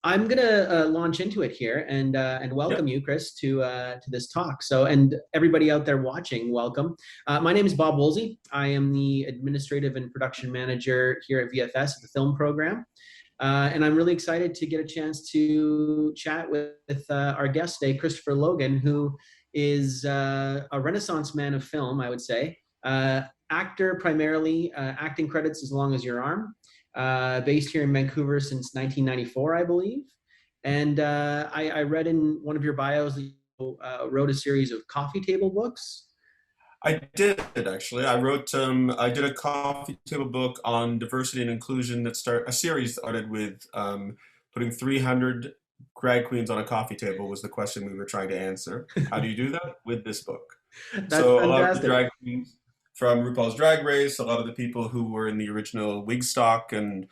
I'm gonna launch into it here and Yeah. welcome you, Chris, to this talk. So, and everybody out there watching, welcome. My name is Bob Woolsey. I am the administrative and production manager here at VFS at the film program, and I'm really excited to get a chance to chat with our guest today, Christopher Logan, who is a Renaissance man of film, I would say. Actor primarily, acting credits as long as your arm, based here in Vancouver since 1994, I believe. And I read in one of your bios that you wrote a series of coffee table books. I did actually. I did a coffee table book on diversity and inclusion a series started with putting 300 drag queens on a coffee table was the question we were trying to answer. How do you do that? With this book. That's So a lot of the fantastic. drag queens from RuPaul's Drag Race, a lot of the people who were in the original Wigstock and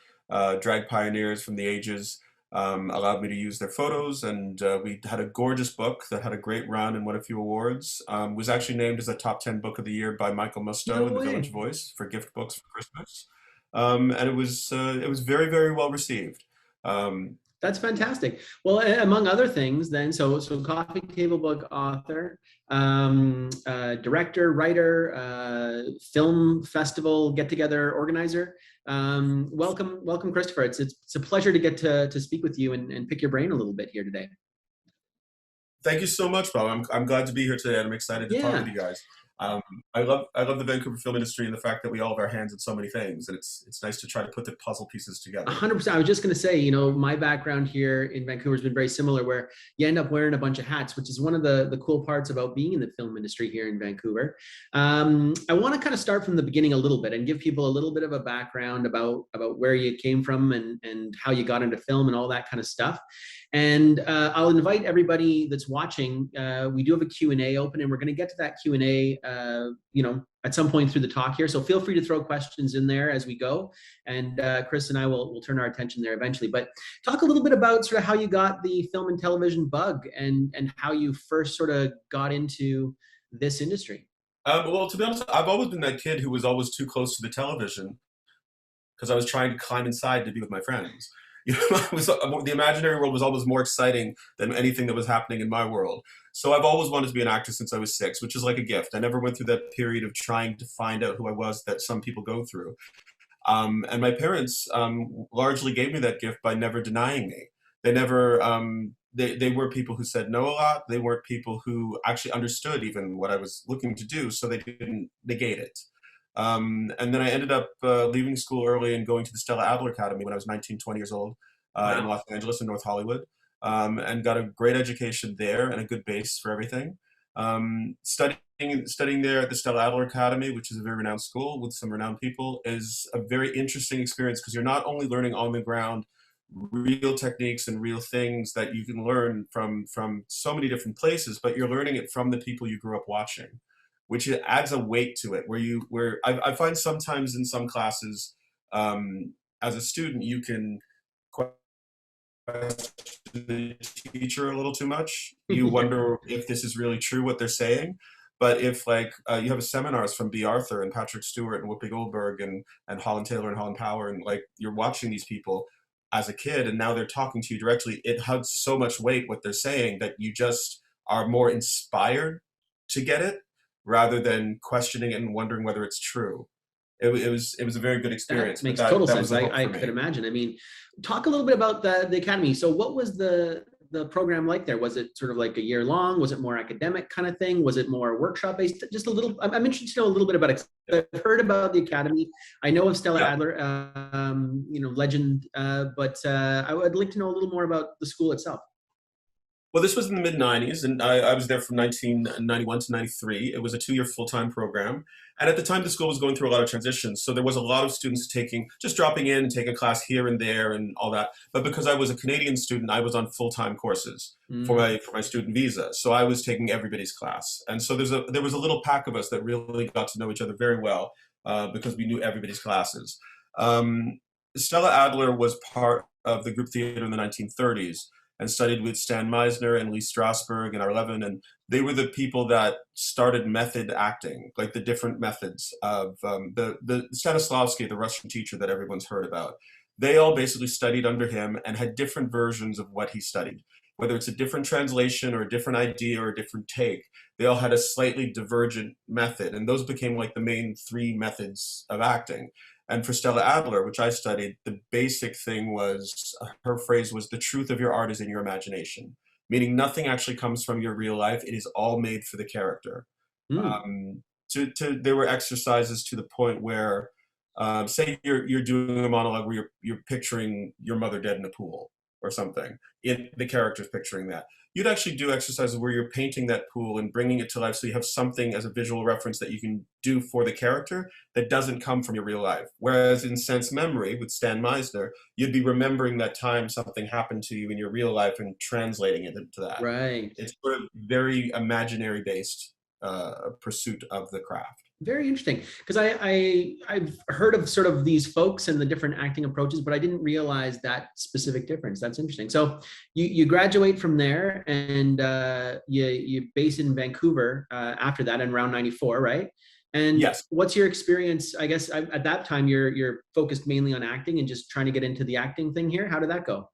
drag pioneers from the ages allowed me to use their photos, and we had a gorgeous book that had a great run and won a few awards. Was actually named as a top 10 book of the year by Michael No Musto in the Village way. Voice for gift books for Christmas, and it was very very well received. Um, That's fantastic. Well, among other things, then, so coffee table book author, director, writer, film festival get together organizer. Welcome, Christopher. It's a pleasure to get to speak with you and pick your brain a little bit here today. Thank you so much, Bob. I'm glad to be here today, and I'm excited to talk with Yeah. you guys. Um, I love the Vancouver film industry and the fact that we all have our hands in so many things, and it's nice to try to put the puzzle pieces together. 100%. I was just going to say, my background here in Vancouver has been very similar, where you end up wearing a bunch of hats, which is one of the cool parts about being in the film industry here in Vancouver. I want to kind of start from the beginning a little bit and give people a little bit of a background about where you came from and how you got into film and all that kind of stuff. And I'll invite everybody that's watching. We do have a Q&A open, and we're going to get to that Q&A, at some point through the talk here. So feel free to throw questions in there as we go, and Chris and I will turn our attention there eventually. But talk a little bit about sort of how you got the film and television bug, and how you first sort of got into this industry. Well, to be honest, I've always been that kid who was always too close to the television because I was trying to climb inside to be with my friends. The imaginary world was always more exciting than anything that was happening in my world. So I've always wanted to be an actor since I was 6, which is like a gift. I never went through that period of trying to find out who I was that some people go through. And my parents largely gave me that gift by never denying me. They never, they were people who said no a lot. They weren't people who actually understood even what I was looking to do, so they didn't negate it. And then I ended up leaving school early and going to the Stella Adler Academy when I was 19, 20 years old in Wow. Los Angeles and North Hollywood, and got a great education there and a good base for everything. Studying there at the Stella Adler Academy, which is a very renowned school with some renowned people, is a very interesting experience because you're not only learning on the ground real techniques and real things that you can learn from so many different places, but you're learning it from the people you grew up watching, which adds a weight to it. I find sometimes in some classes, as a student, you can question the teacher a little too much. You Yeah. wonder if this is really true what they're saying. But if like you have seminars from B. Arthur and Patrick Stewart and Whoopi Goldberg and Holland Taylor and Holland Power, and like you're watching these people as a kid and now they're talking to you directly, it has so much weight what they're saying that you just are more inspired to get it rather than questioning it and wondering whether it's true. It was a very good That experience, but makes total that was sense. the I, hook I for could me. imagine. I mean, talk a little bit about the academy. So what was the program like there? Was it sort of like a year long? Was it more academic kind of thing? Was it more workshop based? Just a little, I'm interested to know a little bit about it. I've heard about the academy. I know of Stella Yeah. Adler, legend, but I would like to know a little more about the school itself. Well, this was in the mid 90s, and I was there from 1991 to 93. It was a 2 year full time program. And at the time, the school was going through a lot of transitions. So there was a lot of students just dropping in and taking a class here and there and all that. But because I was a Canadian student, I was on full time courses Mm. for my student visa. So I was taking everybody's class. And so there was a little pack of us that really got to know each other very well because we knew everybody's classes. Um, Stella Adler was part of the group theater in the 1930s and studied with Stan Meisner and Lee Strasberg and R11. And they were the people that started method acting, like the different methods of the Stanislavski, the Russian teacher that everyone's heard about. they all basically studied under him and had different versions of what he studied. Whether it's a different translation or a different idea or a different take, they all had a slightly divergent method. And those became like the main three methods of acting. And for Stella Adler, which I studied, the basic thing was, her phrase was, the truth of your art is in your imagination, meaning nothing actually comes from your real life. It is all made for the character. Mm. Um, there were exercises to the point where, say you're doing a monologue where you're picturing your mother dead in a pool or something. The character's picturing that. You'd actually do exercises where you're painting that pool and bringing it to life, so you have something as a visual reference that you can do for the character that doesn't come from your real life. Whereas in Sense Memory with Stan Meisner, you'd be remembering that time something happened to you in your real life and translating it into that. Right. It's sort of very imaginary based pursuit of the craft. Very interesting, because I've heard of sort of these folks and the different acting approaches, but I didn't realize that specific difference. That's interesting. So you graduate from there, and you base in Vancouver after that in around '94, right? And Yes. what's your experience? I guess at that time you're focused mainly on acting and just trying to get into the acting thing here. How did that go?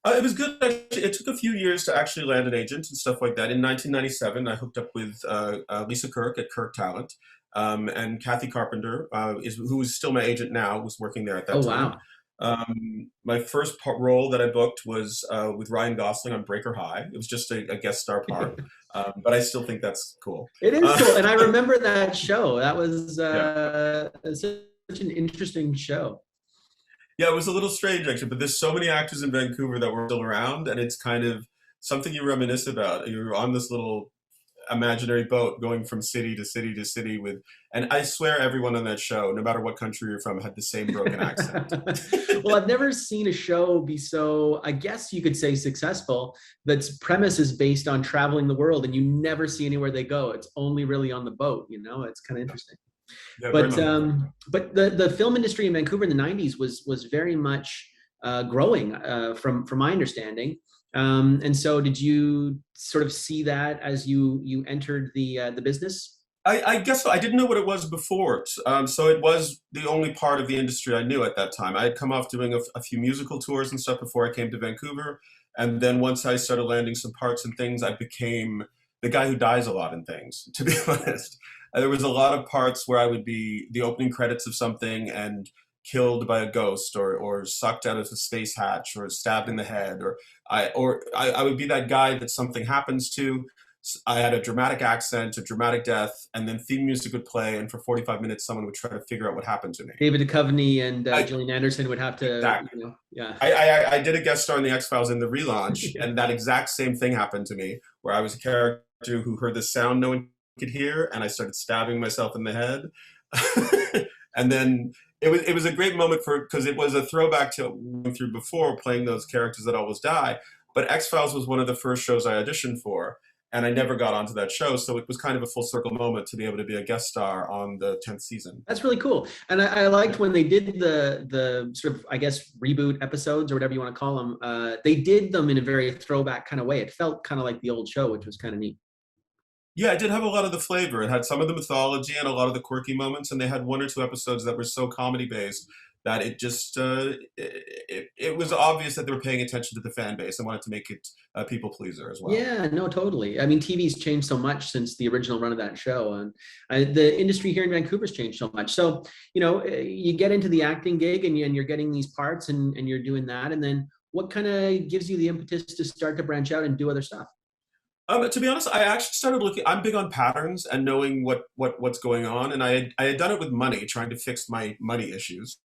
It was good. Actually, it took a few years to actually land an agent and stuff like that. In 1997, I hooked up with Lisa Kirk at Kirk Talent, and Kathy Carpenter, who is still my agent now, was working there at that Oh time. wow. My first role that I booked was with Ryan Gosling on Breaker High. It was just a guest star part, but I still think that's cool. It is cool, and I remember that show. That was Yeah. such an interesting show. Yeah, it was a little strange actually, but there's so many actors in Vancouver that were still around, and it's kind of something you reminisce about. You're on this little imaginary boat going from city to city to city with, and I swear everyone on that show, no matter what country you're from, had the same broken accent. Well, I've never seen a show be so, I guess you could say, successful, that's premise is based on traveling the world and you never see anywhere they go. It's only really on the boat, you know. It's kind of interesting. Yeah, very But much. the film industry in Vancouver in the '90s was very much growing, from my understanding. And so, did you sort of see that as you entered the business? I guess so. I didn't know what it was before, so it was the only part of the industry I knew at that time. I had come off doing a few musical tours and stuff before I came to Vancouver, and then once I started landing some parts and things, I became the guy who dies a lot in things. To be honest, there was a lot of parts where I would be the opening credits of something and killed by a ghost, or sucked out of a space hatch, or stabbed in the head, or I would be that guy that something happens to. I had a dramatic accent, a dramatic death, and then theme music would play, and for 45 minutes, someone would try to figure out what happened to me. David Duchovny and I, Gillian Anderson would have to, exactly. yeah. I did a guest star in the X-Files in the relaunch, and that exact same thing happened to me, where I was a character who heard the sound no one could hear, and I started stabbing myself in the head. And then it was a great moment because it was a throwback to what we went through before, playing those characters that always die. But X-Files was one of the first shows I auditioned for, and I never got onto that show, so it was kind of a full circle moment to be able to be a guest star on the 10th season. That's really cool. And I liked when they did the sort of, I guess, reboot episodes or whatever you want to call them. They did them in a very throwback kind of way. It felt kind of like the old show, which was kind of neat. Yeah, it did have a lot of the flavor. It had some of the mythology and a lot of the quirky moments, and they had one or two episodes that were so comedy based that it just it was obvious that they were paying attention to the fan base and wanted to make it a people pleaser as well. Yeah, no, totally. I mean, TV's changed so much since the original run of that show, and the industry here in Vancouver's changed so much. So, you get into the acting gig, and you're getting these parts, and you're doing that, and then what kind of gives you the impetus to start to branch out and do other stuff? To be honest, I actually started looking. I'm big on patterns and knowing what's going on, and I had done it with money, trying to fix my money issues.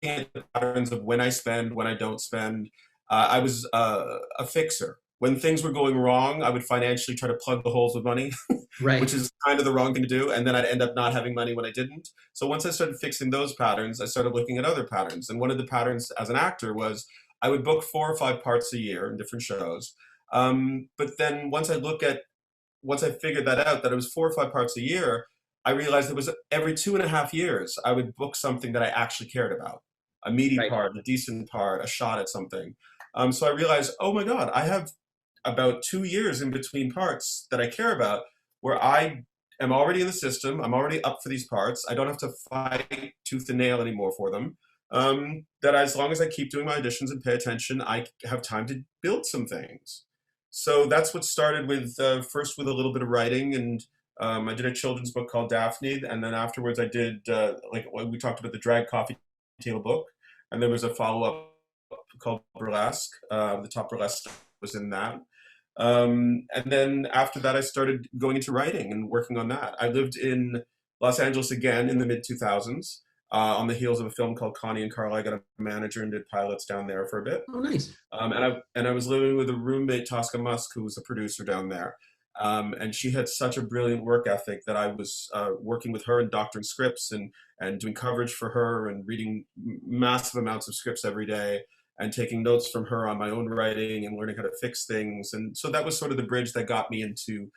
And the patterns of when I spend, when I don't spend. I was a fixer. When things were going wrong, I would financially try to plug the holes with money, which Right. is kind of the wrong thing to do, and then I'd end up not having money when I didn't. So once I started fixing those patterns, I started looking at other patterns, and one of the patterns as an actor was I would book 4 or 5 parts a year in different shows. But then once I figured that out, that it was 4 or 5 parts a year, I realized it was every 2.5 years I would book something that I actually cared about, a meaty Right. part, a decent part, a shot at something. So I realized, oh my God, I have about 2 years in between parts that I care about, where I am already in the system. I'm already up for these parts. I don't have to fight tooth and nail anymore for them. that as long as I keep doing my auditions and pay attention, I have time to build some things. So that's what started with first with a little bit of writing, and I did a children's book called Daphne, and then afterwards I did like we talked about the drag coffee table book, and there was a follow up called Burlesque. The top burlesque was in that. And then after that, I started going into writing and working on that. I lived in Los Angeles again in the mid 2000s on the heels of a film called Connie and Carl. I got a manager and did pilots down there for a bit. Oh, nice. And I was living with a roommate, Tosca Musk, who was a producer down there. And she had such a brilliant work ethic that I was working with her and doctoring scripts and doing coverage for her and reading massive amounts of scripts every day and taking notes from her on my own writing and learning how to fix things. And so that was sort of the bridge that got me into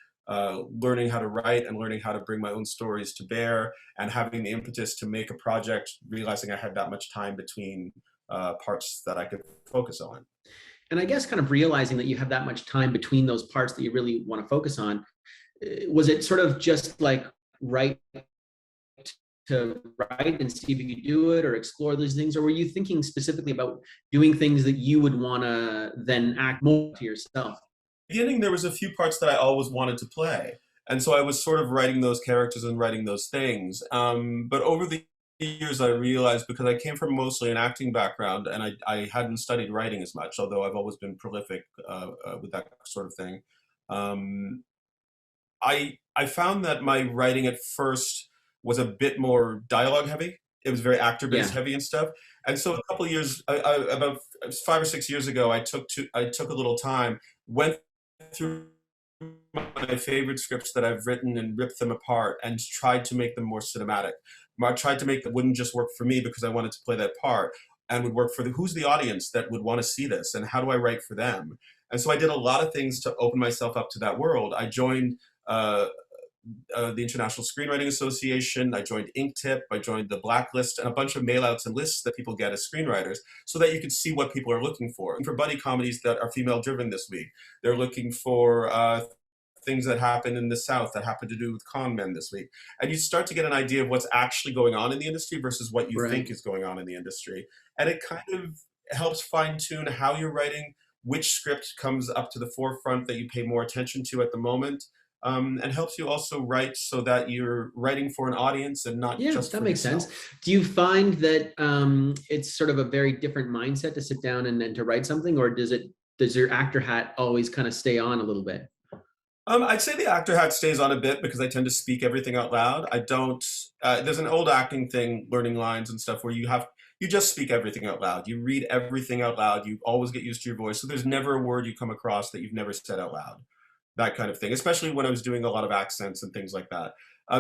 learning how to write and learning how to bring my own stories to bear and having the impetus to make a project, realizing I had that much time between parts that I could focus on. And I guess kind of realizing that you have that much time between those parts that you really want to focus on, was it sort of just like write to write and see if you could do it or explore those things? Or were you thinking specifically about doing things that you would want to then act more to yourself? Beginning, there was a few parts that I always wanted to play. And so I was sort of writing those characters and writing those things. But over the years, I realized, because I came from mostly an acting background and I hadn't studied writing as much, although I've always been prolific with that sort of thing. Um, I found that my writing at first was a bit more dialogue heavy. It was very actor based Yeah. heavy and stuff. And so a couple of years, about 5 or 6 years ago, I took a little time, went through my favorite scripts that I've written and ripped them apart and tried to make them more cinematic. I tried to make that wouldn't just work for me because I wanted to play that part and would work for who's the audience that would want to see this and how do I write for them. And so I did a lot of things to open myself up to that world. I joined uh, the International Screenwriting Association. I joined Inktip. I joined the Blacklist and a bunch of mailouts and lists that people get as screenwriters so that you could see what people are looking for. And for buddy comedies that are female driven this week, they're looking for things that happen in the South that happen to do with con men this week. And you start to get an idea of what's actually going on in the industry versus what you Right. think is going on in the industry. And it kind of helps fine tune how you're writing, which script comes up to the forefront that you pay more attention to at the moment, and helps you also write so that you're writing for an audience and not Yeah, just that for makes yourself. sense. Do you find that it's sort of a very different mindset to sit down and to write something, or does your actor hat always kind of stay on a little bit? I'd say the actor hat stays on a bit because I tend to speak everything out loud. I don't. There's an old acting thing, learning lines and stuff, where you just speak everything out loud. You read everything out loud. You always get used to your voice. So there's never a word you come across that you've never said out loud. That kind of thing, especially when I was doing a lot of accents and things like that.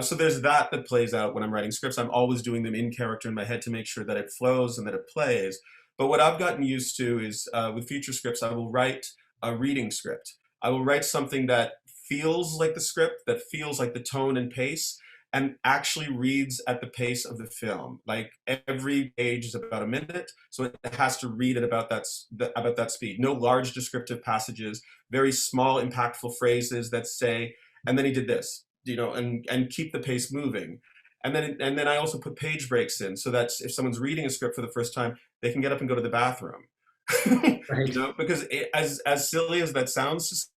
So there's that plays out when I'm writing scripts. I'm always doing them in character in my head to make sure that it flows and that it plays. But what I've gotten used to is with future scripts, I will write a reading script. I will write something that feels like the script, that feels like the tone and pace, and actually reads at the pace of the film. Like every page is about a minute, so it has to read at about that speed. No large descriptive passages, very small, impactful phrases that say, "And then he did this," and keep the pace moving. And then I also put page breaks in so that if someone's reading a script for the first time, they can get up and go to the bathroom. Right. Because as silly as that sounds, just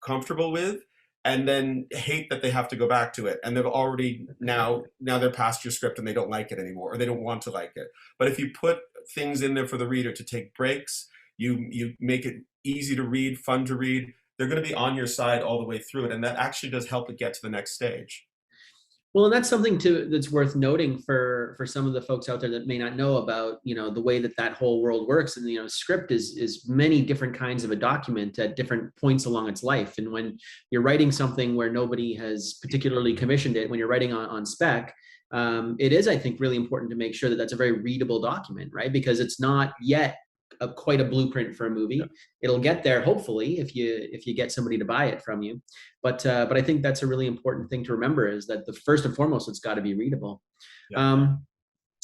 comfortable with, and then hate that they have to go back to it, and they've already now they're past your script and they don't like it anymore or they don't want to like it. But if you put things in there for the reader to take breaks, you make it easy to read, fun to read, they're going to be on your side all the way through it, and that actually does help it get to the next stage. Well, and that's something too that's worth noting for some of the folks out there that may not know about, the way that that whole world works. And script is many different kinds of a document at different points along its life. And when you're writing something where nobody has particularly commissioned it, when you're writing on spec, it is, I think, really important to make sure that that's a very readable document, right? Because it's not yet quite a blueprint for a movie. Yeah. It'll get there, hopefully, if you get somebody to buy it from you. But I think that's a really important thing to remember, is that the first and foremost, it's got to be readable. Yeah.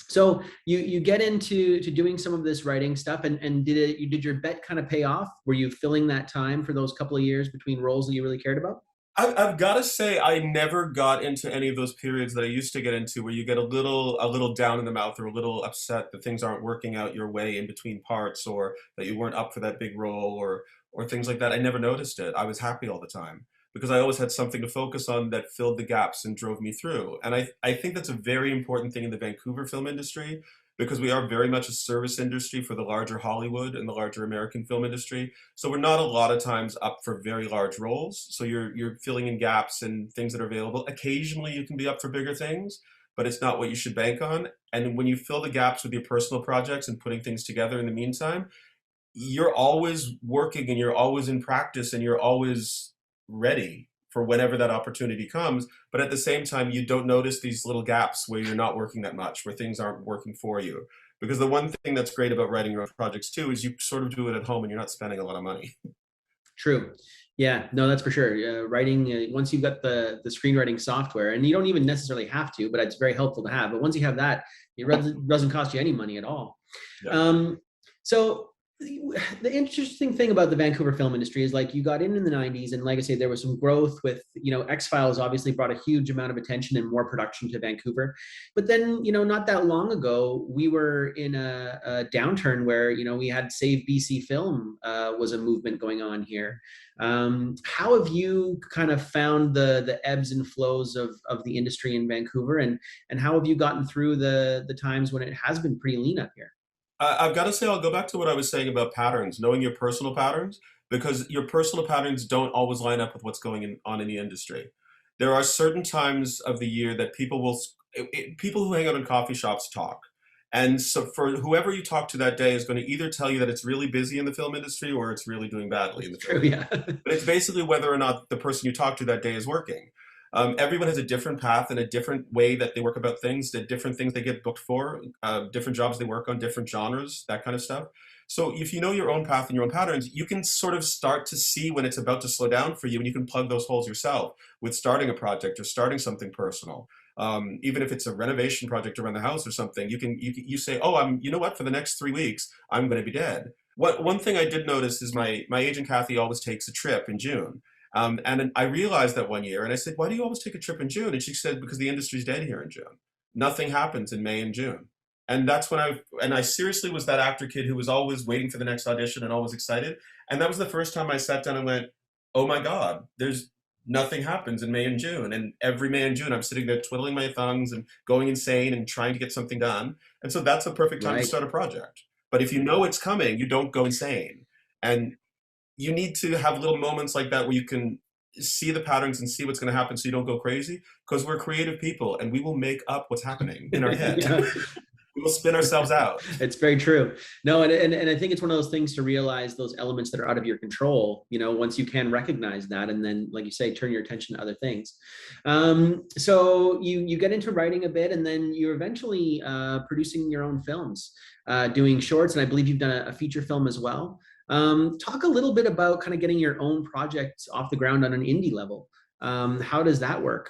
So you get into doing some of this writing stuff, and did your bet kind of pay off? Were you filling that time for those couple of years between roles that you really cared about? I've got to say, I never got into any of those periods that I used to get into, where you get a little down in the mouth or a little upset that things aren't working out your way in between parts, or that you weren't up for that big role, or things like that. I never noticed it. I was happy all the time because I always had something to focus on that filled the gaps and drove me through. And I think that's a very important thing in the Vancouver film industry, because we are very much a service industry for the larger Hollywood and the larger American film industry. So we're not a lot of times up for very large roles. So you're filling in gaps and things that are available. Occasionally you can be up for bigger things, but it's not what you should bank on. And when you fill the gaps with your personal projects and putting things together in the meantime, you're always working and you're always in practice and you're always ready for whenever that opportunity comes. But at the same time, you don't notice these little gaps where you're not working that much, where things aren't working for you. Because the one thing that's great about writing your own projects too is you sort of do it at home and you're not spending a lot of money. True. Yeah, no, that's for sure. Writing once you've got the screenwriting software, and you don't even necessarily have to, but it's very helpful to have. But once you have that, doesn't cost you any money at all. Yeah. Um, so the interesting thing about the Vancouver film industry is like you got in the 90s, and like I say, there was some growth with, X-Files obviously brought a huge amount of attention and more production to Vancouver. But then, not that long ago, we were in a downturn where, we had Save BC Film was a movement going on here. How have you kind of found the ebbs and flows of the industry in Vancouver, and how have you gotten through the times when it has been pretty lean up here? I've got to say, I'll go back to what I was saying about patterns, knowing your personal patterns, because your personal patterns don't always line up with what's on in the industry. There are certain times of the year that people who hang out in coffee shops talk. And so for whoever you talk to that day is going to either tell you that it's really busy in the film industry or it's really doing badly in the film True, industry. yeah. But it's basically whether or not the person you talk to that day is working. Everyone has a different path and a different way that they work about things, the different things they get booked for, different jobs they work on, different genres, that kind of stuff. So if you know your own path and your own patterns, you can sort of start to see when it's about to slow down for you, and you can plug those holes yourself with starting a project or starting something personal. Even if it's a renovation project around the house or something, you say, oh, you know what, for the next 3 weeks, I'm going to be dead. One thing I did notice is my agent Kathy always takes a trip in June. And I realized that one year, and I said, why do you always take a trip in June? And she said, because the industry's dead here in June. Nothing happens in May and June. And that's when I seriously was that actor kid who was always waiting for the next audition and always excited. And that was the first time I sat down and went, oh my God, there's nothing happens in May and June. And every May and June, I'm sitting there twiddling my thumbs and going insane and trying to get something done. And so that's a perfect time to Right. start a project. But if you know it's coming, you don't go insane. And you need to have little moments like that where you can see the patterns and see what's going to happen so you don't go crazy, because we're creative people and we will make up what's happening in our head. Yeah. We will spin ourselves out. It's very true. No, and I think it's one of those things to realize those elements that are out of your control, once you can recognize that, and then, like you say, turn your attention to other things. So you get into writing a bit, and then you're eventually producing your own films, doing shorts, and I believe you've done a feature film as well. Talk a little bit about kind of getting your own projects off the ground on an indie level. How does that work?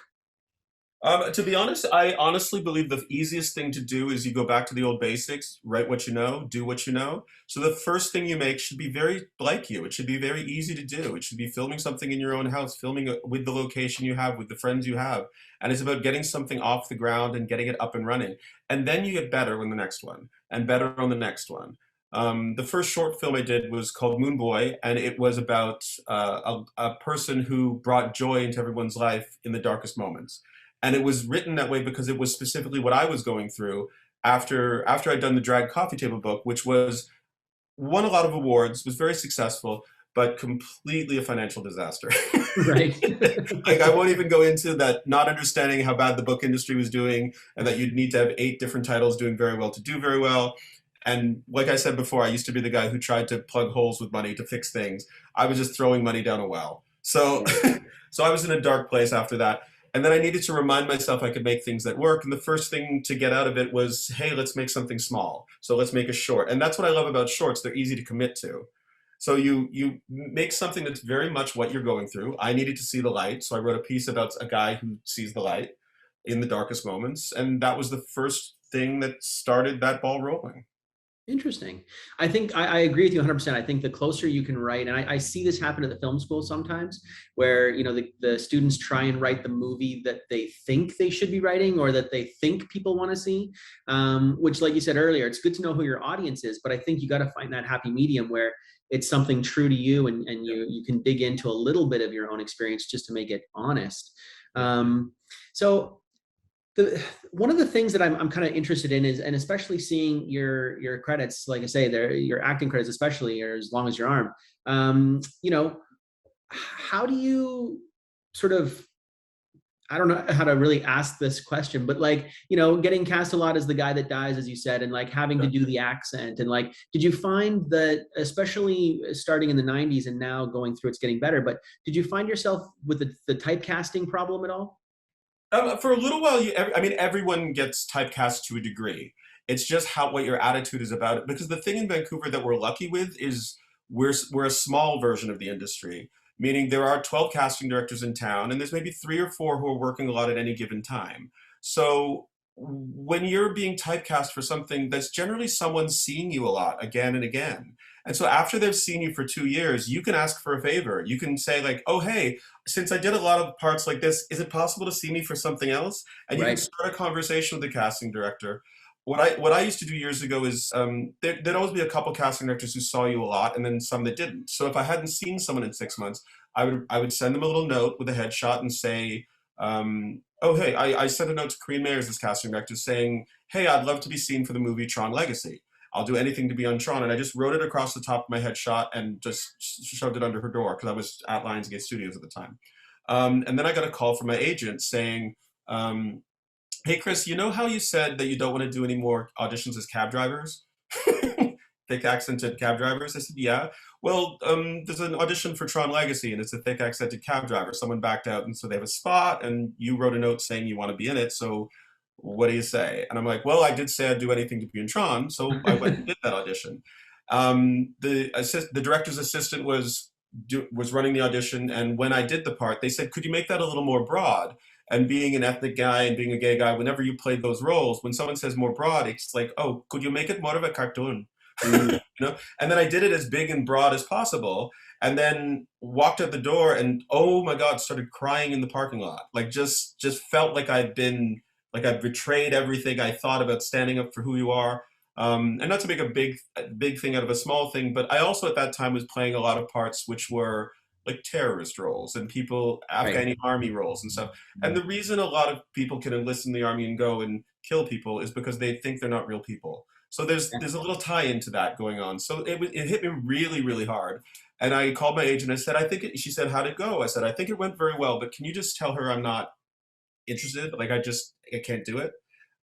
To be honest, I honestly believe the easiest thing to do is you go back to the old basics, write what you know, do what you know. So the first thing you make should be very like you. It should be very easy to do. It should be filming something in your own house, filming with the location you have, with the friends you have. And it's about getting something off the ground and getting it up and running. And then you get better on the next one and better on the next one. The first short film I did was called Moon Boy, and it was about a person who brought joy into everyone's life in the darkest moments. And it was written that way because it was specifically what I was going through after I'd done the Drag Coffee Table book, which won a lot of awards, was very successful, but completely a financial disaster. Right. Like, I won't even go into that, not understanding how bad the book industry was doing and that you'd need to have 8 different titles doing very well to do very well. And like I said before, I used to be the guy who tried to plug holes with money to fix things. I was just throwing money down a well. So, so I was in a dark place after that. And then I needed to remind myself I could make things that work. And the first thing to get out of it was, hey, let's make something small. So let's make a short. And that's what I love about shorts. They're easy to commit to. So you make something that's very much what you're going through. I needed to see the light. So I wrote a piece about a guy who sees the light in the darkest moments. And that was the first thing that started that ball rolling. Interesting. I think I agree with you 100%. I think the closer you can write, and I see this happen at the film school sometimes, where the students try and write the movie that they think they should be writing or that they think people want to see. Which, like you said earlier, it's good to know who your audience is, but I think you got to find that happy medium where it's something true to you, and Yeah, you can dig into a little bit of your own experience just to make it honest. yeah. So one of the things that I'm kind of interested in is, and especially seeing your credits, like I say, your acting credits, especially, or as long as your arm, how do you sort of, I don't know how to really ask this question, but like, getting cast a lot as the guy that dies, as you said, and like having to Yeah. do the accent, and like, did you find that, especially starting in the 90s and now going through, it's getting better, but did you find yourself with the typecasting problem at all? For a little while, I mean, everyone gets typecast to a degree. It's just what your attitude is about it. Because the thing in Vancouver that we're lucky with is we're a small version of the industry, meaning there are 12 casting directors in town, and there's maybe 3 or 4 who are working a lot at any given time. So when you're being typecast for something, that's generally someone seeing you a lot again and again. And so after they've seen you for 2 years, you can ask for a favor. You can say like, "Oh, hey, since I did a lot of parts like this, is it possible to see me for something else?" And you can Right. start a conversation with the casting director. What I used to do years ago is there'd always be a couple casting directors who saw you a lot, and then some that didn't. So if I hadn't seen someone in 6 months, I would send them a little note with a headshot and say, "Oh, hey, I sent a note to Korean Mayers, this casting director, saying, hey, I'd love to be seen for the movie Tron Legacy. I'll do anything to be on Tron." And I just wrote it across the top of my headshot and just shoved it under her door because I was at Lionsgate Studios at the time. And then I got a call from my agent saying, um, "Hey, Chris, you know how you said that you don't want to do any more auditions as cab drivers?" Thick accented cab drivers. I said, "Yeah. Well, there's an audition for Tron Legacy, and it's a thick accented cab driver. Someone backed out, and so they have a spot, and you wrote a note saying you want to be in it. So what do you say?" And I'm like, "Well, I did say I'd do anything to be in Tron, so I went and did that audition." The director's assistant was running the audition, and when I did the part, they said, "Could you make that a little more broad?" And being an ethnic guy and being a gay guy, whenever you played those roles, when someone says more broad, it's like, "Oh, could you make it more of a cartoon?" Mm. And then I did it as big and broad as possible, and then walked out the door, and oh my god, started crying in the parking lot. Like just felt like I'd betrayed everything I thought about standing up for who you are. And not to make a big thing out of a small thing, but I also at that time was playing a lot of parts which were like terrorist roles and Right. Afghani army roles and stuff. And the reason a lot of people can enlist in the army and go and kill people is because they think they're not real people. So there's a little tie into that going on. So it hit me really, really hard. And I called my agent. I said, she said, "How'd it go?" I said, "I think it went very well, but can you just tell her I'm not interested? Like I can't do it."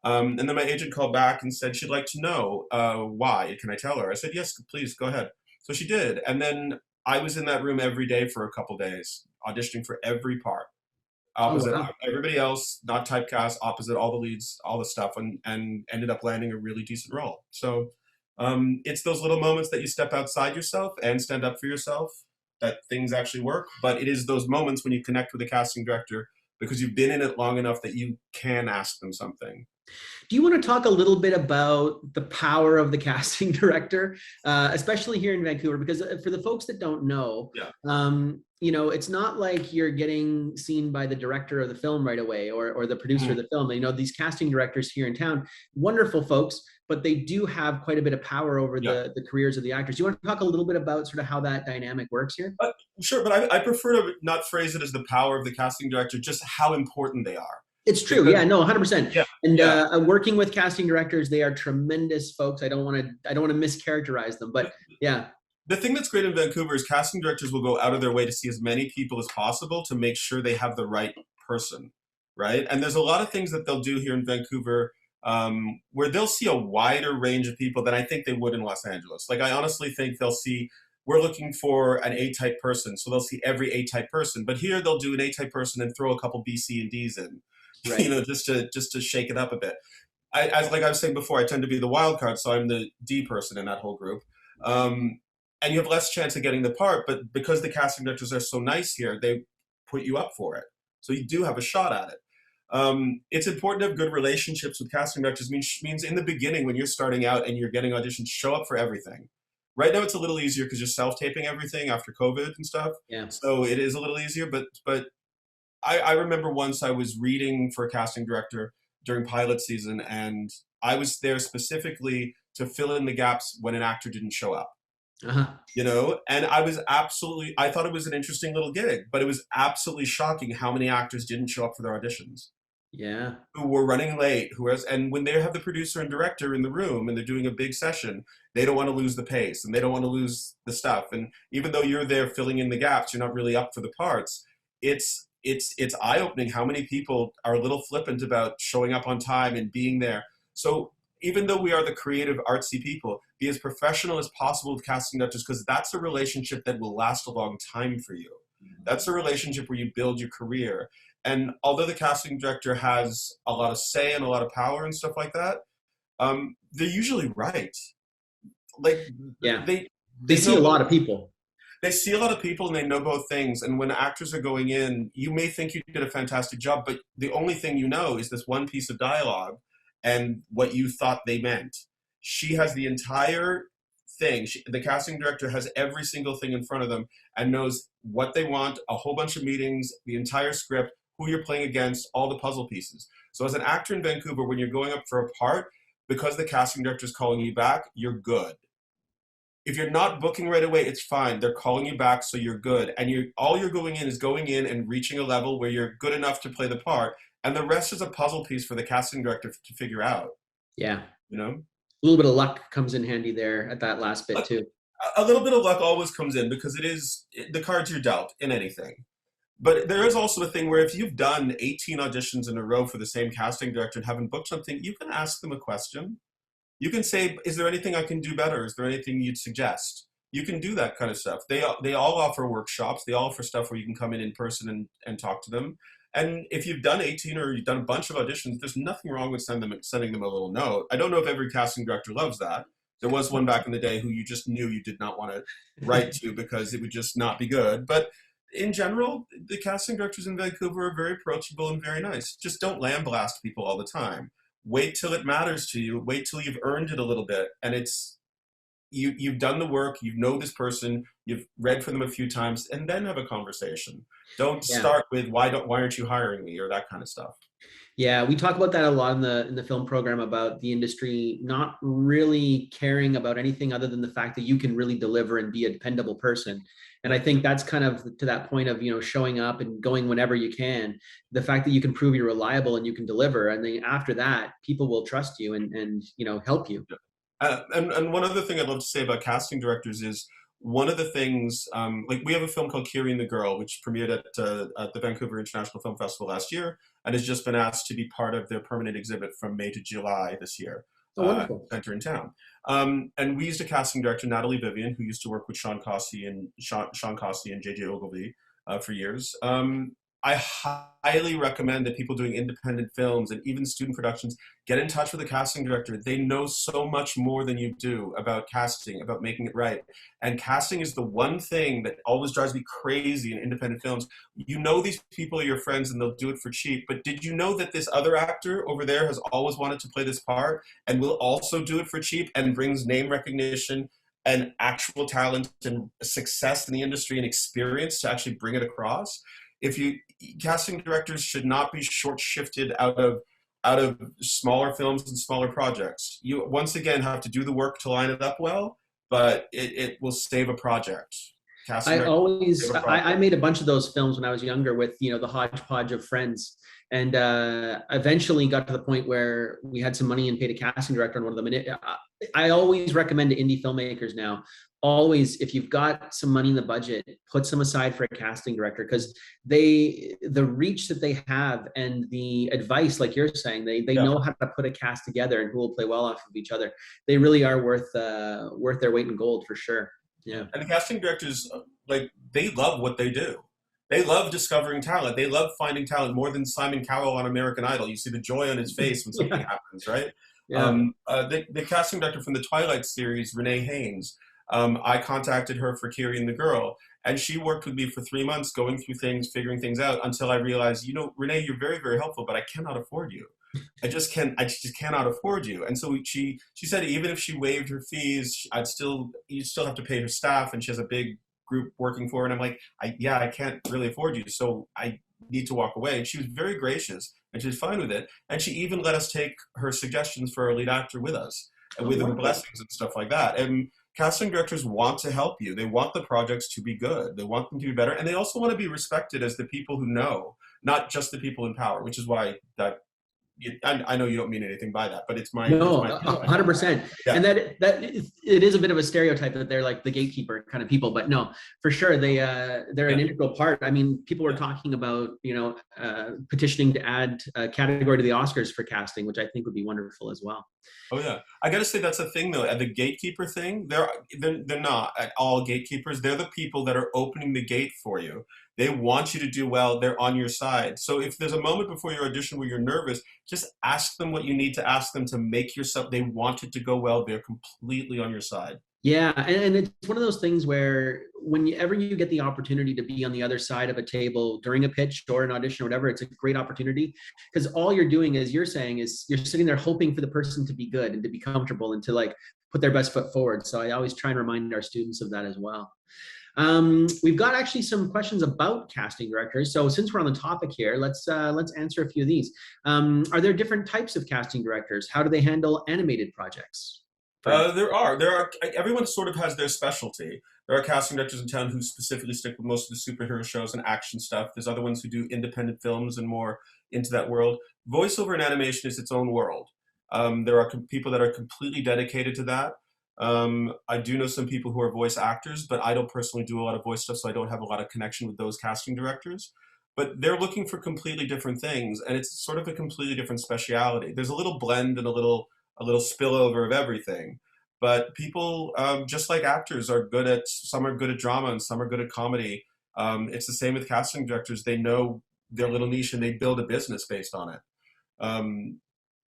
And then my agent called back and said she'd like to know why. Can I tell her? I said, "Yes, please go ahead." So she did. And then I was in that room every day for a couple days, auditioning for every part, Oh, opposite wow. everybody else, not typecast, opposite all the leads, all the stuff, and ended up landing a really decent role. So it's those little moments that you step outside yourself and stand up for yourself that things actually work. But it is those moments when you connect with a casting director because you've been in it long enough that you can ask them something. Do you want to talk a little bit about the power of the casting director, especially here in Vancouver? Because for the folks that don't know, Yeah. it's not like you're getting seen by the director of the film right away, or the producer of Mhm. the film. These casting directors here in town, wonderful folks, but they do have quite a bit of power over Yeah. the careers of the actors. Do you want to talk a little bit about sort of how that dynamic works here? Uh, sure, but I prefer to not phrase it as the power of the casting director, just how important they are. It's true. Because Yeah, no, 100%. yeah, And yeah. working with casting directors, they are tremendous folks. I don't want to mischaracterize them, but yeah. The thing that's great in Vancouver is casting directors will go out of their way to see as many people as possible to make sure they have the right person, right? And there's a lot of things that they'll do here in Vancouver where they'll see a wider range of people than I think they would in Los Angeles. Like I honestly think they'll see we're looking for an A-type person, so they'll see every A-type person. But here they'll do an A-type person and throw a couple B, C, and D's in, Right. just to shake it up a bit. As like I was saying before, I tend to be the wild card, so I'm the D person in that whole group. Um, and you have less chance of getting the part, but because the casting directors are so nice here, they put you up for it. So you do have a shot at it. It's important to have good relationships with casting directors. Means in the beginning when you're starting out and you're getting auditions, show up for everything. Right now it's a little easier because you're self-taping everything after COVID and stuff. Yeah. So it is a little easier. But I remember once I was reading for a casting director during pilot season, and I was there specifically to fill in the gaps when an actor didn't show up. Uh-huh. You know, and I thought it was an interesting little gig, but it was absolutely shocking how many actors didn't show up for their auditions, Yeah. who were running late, and when they have the producer and director in the room and they're doing a big session, they don't want to lose the pace and they don't want to lose the stuff. And even though you're there filling in the gaps, you're not really up for the parts. It's eye-opening how many people are a little flippant about showing up on time and being there. So even though we are the creative, artsy people, be as professional as possible with casting directors, because that's a relationship that will last a long time for you. That's a relationship where you build your career. And although the casting director has a lot of say and a lot of power and stuff like that, they're usually right. Like, Yeah. they see a lot of people. They see a lot of people and they know both things. And when actors are going in, you may think you did a fantastic job, but the only thing you know is this one piece of dialogue and what you thought they meant. She has the entire thing. The casting director has every single thing in front of them and knows what they want, a whole bunch of meetings, the entire script, who you're playing against, all the puzzle pieces. So as an actor in Vancouver, when you're going up for a part, because the casting director is calling you back, you're good. If you're not booking right away, it's fine. They're calling you back, so you're good. And all you're going in is going in and reaching a level where you're good enough to play the part. And the rest is a puzzle piece for the casting director to figure out. Yeah. You know? A little bit of luck comes in handy there at that last bit too. A little bit of luck always comes in because the cards you're dealt in anything. But there is also a thing where if you've done 18 auditions in a row for the same casting director and haven't booked something, you can ask them a question. You can say, is there anything I can do better? Is there anything you'd suggest? You can do that kind of stuff. They all offer workshops. They all offer stuff where you can come in person and talk to them. And if you've done 18 or you've done a bunch of auditions, there's nothing wrong with sending them a little note. I don't know if every casting director loves that. There was one back in the day who you just knew you did not want to write to because it would just not be good. But in general, the casting directors in Vancouver are very approachable and very nice. Just don't lambaste people all the time. Wait till it matters to you. Wait till you've earned it a little bit. And you've done the work, you know this person, you've read for them a few times, and then have a conversation. Don't start with why aren't you hiring me or that kind of stuff. Yeah, we talk about that a lot in the film program about the industry not really caring about anything other than the fact that you can really deliver and be a dependable person. And I think that's kind of to that point of, showing up and going whenever you can, the fact that you can prove you're reliable and you can deliver. And then after that, people will trust you and help you. And one other thing I'd love to say about casting directors is one of the things, like we have a film called Kiri and the Girl, which premiered at the Vancouver International Film Festival last year, and has just been asked to be part of their permanent exhibit from May to July this year. Oh, wonderful. Center in town. And we used a casting director, Natalie Vivian, who used to work with Sean Cossey and JJ Ogilvy for years. I highly recommend that people doing independent films and even student productions get in touch with a casting director. They know so much more than you do about casting, about making it right. And casting is the one thing that always drives me crazy in independent films. You know these people are your friends and they'll do it for cheap, but did you know that this other actor over there has always wanted to play this part and will also do it for cheap and brings name recognition and actual talent and success in the industry and experience to actually bring it across? Casting directors should not be short-shifted out of smaller films and smaller projects. You once again have to do the work to line it up well, but it will save a project. I made a bunch of those films when I was younger with the hodgepodge of friends, and eventually got to the point where we had some money and paid a casting director on one of them. And I always recommend to indie filmmakers now, always, if you've got some money in the budget, put some aside for a casting director, because the reach that they have and the advice, like you're saying, they know how to put a cast together and who will play well off of each other. They really are worth their weight in gold for sure. Yeah. And the casting directors, they love what they do. They love discovering talent. They love finding talent more than Simon Cowell on American Idol. You see the joy on his face when something happens, right? Yeah. The casting director from the Twilight series, Renee Haynes, I contacted her for Kiri and the Girl, and she worked with me for 3 months, going through things, figuring things out, until I realized, Renee, you're very, very helpful, but I cannot afford you. I just cannot afford you. And so she said even if she waived her fees, you still have to pay her staff, and she has a big group working for her. And I'm like, I can't really afford you, so I need to walk away. And she was very gracious, and she was fine with it. And she even let us take her suggestions for a lead actor with us, and Oh, with her wonderful. blessings and stuff like that. And casting directors want to help you. They want the projects to be good. They want them to be better, and they also want to be respected as the people who know, not just the people in power. Which is why I know you don't mean anything by that, but it's No, my 100%. yeah. And it is a bit of a stereotype that they're like the gatekeeper kind of people, but no, for sure they're an Yeah. integral part. I mean, people were talking about petitioning to add a category to the Oscars for casting, which I think would be wonderful as well. Oh yeah, I got to say that's a thing though. At the gatekeeper thing, they're not at all gatekeepers. They're the people that are opening the gate for you. They want you to do well. They're on your side. So if there's a moment before your audition where you're nervous, just ask them what you need to ask them to make yourself. They want it to go well. They're completely on your side. Yeah, and it's one of those things where whenever you get the opportunity to be on the other side of a table during a pitch or an audition or whatever, it's a great opportunity, because all you're doing, as you're saying, is you're sitting there hoping for the person to be good and to be comfortable and to like put their best foot forward. So I always try and remind our students of that as well. We've got actually some questions about casting directors. So since we're on the topic here, let's answer a few of these. Are there different types of casting directors? How do they handle animated projects? There are. Everyone sort of has their specialty. There are casting directors in town who specifically stick with most of the superhero shows and action stuff. There's other ones who do independent films and more into that world. Voiceover and animation is its own world. There are people that are completely dedicated to that. I do know some people who are voice actors, but I don't personally do a lot of voice stuff, so I don't have a lot of connection with those casting directors. But they're looking for completely different things, and it's sort of a completely different speciality. There's a little blend and a little spillover of everything. But people, just like actors, some are good at drama and some are good at comedy. It's the same with casting directors. They know their little niche and they build a business based on it. Um,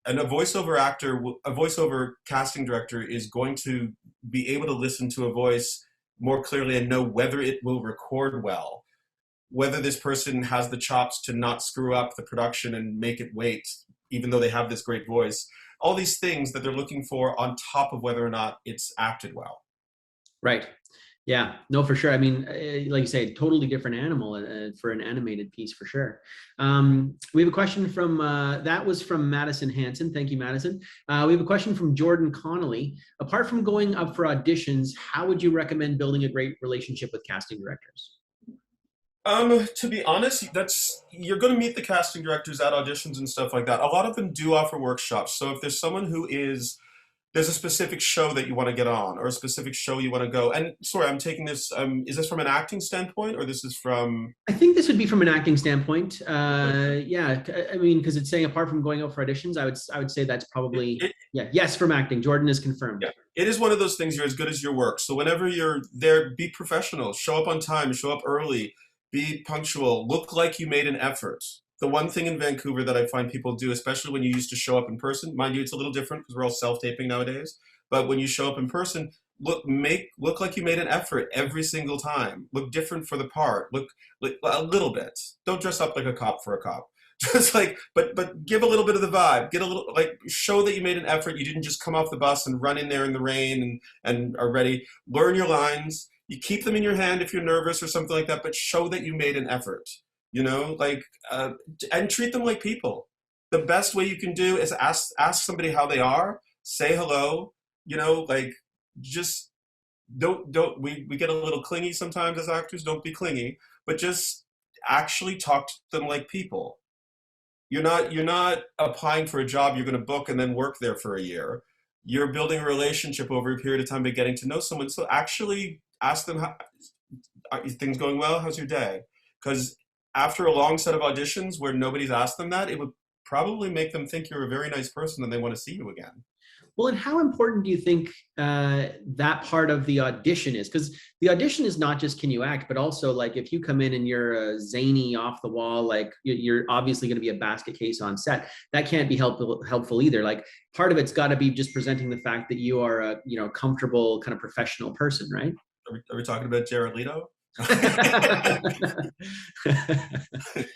and a voiceover casting director is going to be able to listen to a voice more clearly and know whether it will record well, whether this person has the chops to not screw up the production and make it wait, even though they have this great voice. All these things that they're looking for on top of whether or not it's acted well. Right. Yeah, no, for sure. I mean, like you say, totally different animal for an animated piece for sure. We have a question from, that was from Madison Hanson. Thank you, Madison. We have a question from Jordan Connolly. Apart from going up for auditions, how would you recommend building a great relationship with casting directors? To be honest, you're going to meet the casting directors at auditions and stuff like that. A lot of them do offer workshops. So if there's someone there's a specific show that you want to get on, or a specific show you want to go. And sorry, I'm taking this. Is this from an acting standpoint, or this is from? I think this would be from an acting standpoint. Yeah, I mean, because it's saying apart from going out for auditions, I would say that's probably yeah. Yes, from acting. Jordan is confirmed. Yeah, it is one of those things. You're as good as your work. So whenever you're there, be professional. Show up on time. Show up early. Be punctual. Look like you made an effort. The one thing in Vancouver that I find people do, especially when you used to show up in person, mind you, it's a little different because we're all self-taping nowadays. But when you show up in person, look like you made an effort every single time. Look different for the part. Look a little bit. Don't dress up like a cop for a cop. Just like, but give a little bit of the vibe. Get a little, like, show that you made an effort. You didn't just come off the bus and run in there in the rain and are ready. Learn your lines. You keep them in your hand if you're nervous or something like that, but show that you made an effort. And treat them like people. The best way you can do is ask somebody how they are. Say hello. Just don't. We get a little clingy sometimes as actors. Don't be clingy, but just actually talk to them like people. You're not applying for a job you're going to book and then work there for a year. You're building a relationship over a period of time by getting to know someone. So actually ask them, are things going well? How's your day? Because after a long set of auditions where nobody's asked them that, it would probably make them think you're a very nice person and they want to see you again. Well, and how important do you think that part of the audition is? Because the audition is not just can you act, but also like if you come in and you're zany, off the wall, like you're obviously going to be a basket case on set. That can't be helpful either. Like part of it's got to be just presenting the fact that you are a comfortable kind of professional person, right? Are we talking about Jared Leto?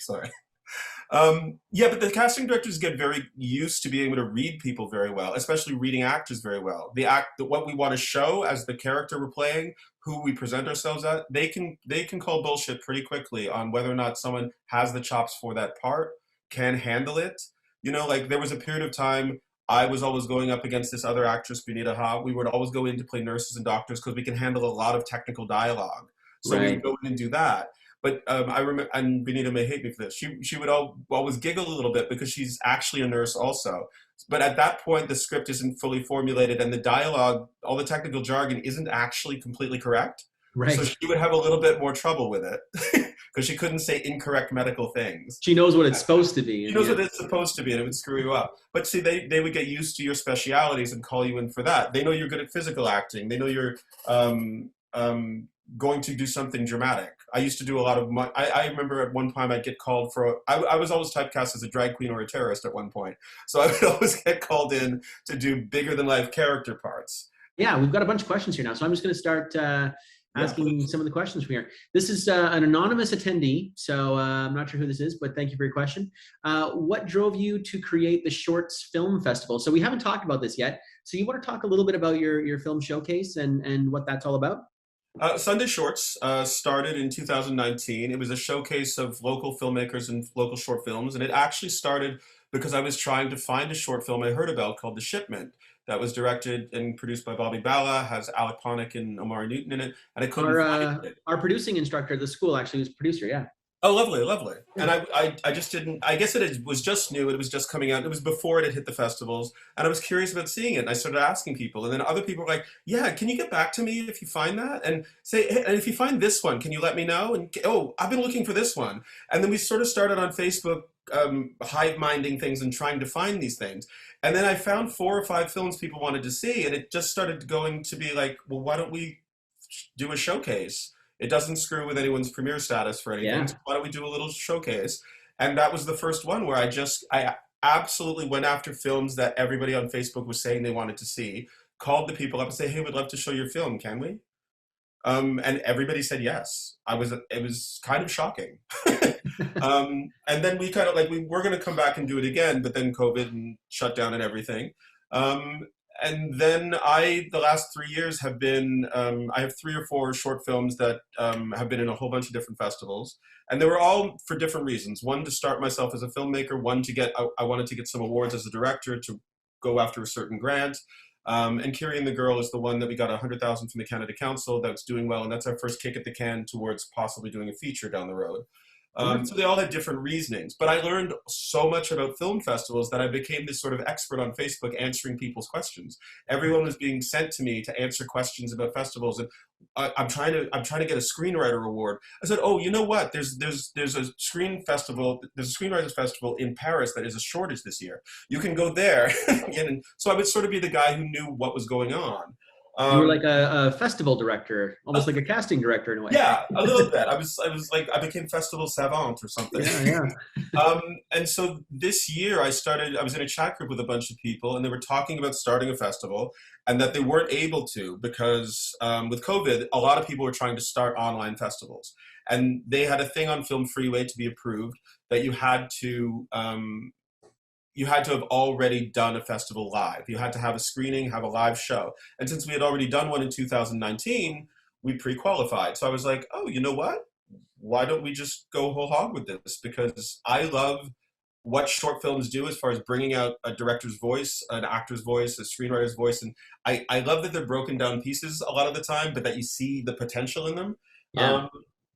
Sorry. Yeah, but the casting directors get very used to being able to read people very well, especially reading actors very well. What we want to show as the character we're playing, who we present ourselves at, they can call bullshit pretty quickly on whether or not someone has the chops for that part, can handle it. Like there was a period of time I was always going up against this other actress, Benita Ha. We would always go in to play nurses and doctors because we can handle a lot of technical dialogue. So we would go in and do that. But I remember, and Benita may hate me for this, she would always giggle a little bit because she's actually a nurse also. But at that point, the script isn't fully formulated and the dialogue, all the technical jargon isn't actually completely correct. Right. So she would have a little bit more trouble with it because she couldn't say incorrect medical things. She knows what it's supposed to be. She knows what it's supposed to be, and it would screw you up. But see, they would get used to your specialities and call you in for that. They know you're good at physical acting. They know you're going to do something dramatic. I used to do a lot of I remember at one time I'd get called for, I was always typecast as a drag queen or a terrorist at one point. So I would always get called in to do bigger than life character parts. Yeah, we've got a bunch of questions here now. So I'm just going to start asking some of the questions from here. This is an anonymous attendee, so I'm not sure who this is, but thank you for your question. What drove you to create the Shorts Film Festival? So we haven't talked about this yet. So you want to talk a little bit about your film showcase and what that's all about? Sunday Shorts started in 2019. It was a showcase of local filmmakers and local short films, and it actually started because I was trying to find a short film I heard about called The Shipment that was directed and produced by Bobby Bala, has Alec Ponick and Omari Newton in it, and I couldn't find it. Our producing instructor at the school actually was producer, yeah. Oh, lovely, lovely. And I just didn't, I guess it was just new, it was just coming out, it was before it had hit the festivals, and I was curious about seeing it, and I started asking people, and then other people were like, yeah, can you get back to me if you find that? And say, hey, and if you find this one, can you let me know? And, oh, I've been looking for this one. And then we sort of started on Facebook hive-minding things and trying to find these things. And then I found 4 or 5 films people wanted to see, and it just started going to be like, well, why don't we do a showcase? It doesn't screw with anyone's premiere status for anything. Yeah. So why don't we do a little showcase? And that was the first one where I absolutely went after films that everybody on Facebook was saying they wanted to see, called the people up and say, hey, we'd love to show your film, can we? And everybody said yes. It was kind of shocking. And then we kind of like, we were going to come back and do it again, but then COVID and shut down and everything. And then the last 3 years have been, I have 3 or 4 short films that have been in a whole bunch of different festivals. And they were all for different reasons. One, to start myself as a filmmaker. One, I wanted to get some awards as a director to go after a certain grant. And Kiri and the Girl is the one that we got $100,000 from the Canada Council that's doing well. And that's our first kick at the can towards possibly doing a feature down the road. So they all had different reasonings. But I learned so much about film festivals that I became this sort of expert on Facebook answering people's questions. Everyone was being sent to me to answer questions about festivals. And I'm trying to get a screenwriter award. I said, oh, you know what? There's a screenwriters festival in Paris that is a shortage this year. You can go there. And so I would sort of be the guy who knew what was going on. You were like a festival director, almost like a casting director in a way. Yeah, a little bit. I was like, I became festival savant or something. Yeah. And so this year I was in a chat group with a bunch of people, and they were talking about starting a festival and that they weren't able to because with COVID, a lot of people were trying to start online festivals. And they had a thing on Film Freeway to be approved that you had to have already done a festival live. You had to have a screening, have a live show. And since we had already done one in 2019, we pre-qualified. So I was like, oh, you know what? Why don't we just go whole hog with this? Because I love what short films do as far as bringing out a director's voice, an actor's voice, a screenwriter's voice. And I love that they're broken down pieces a lot of the time, but that you see the potential in them. Yeah.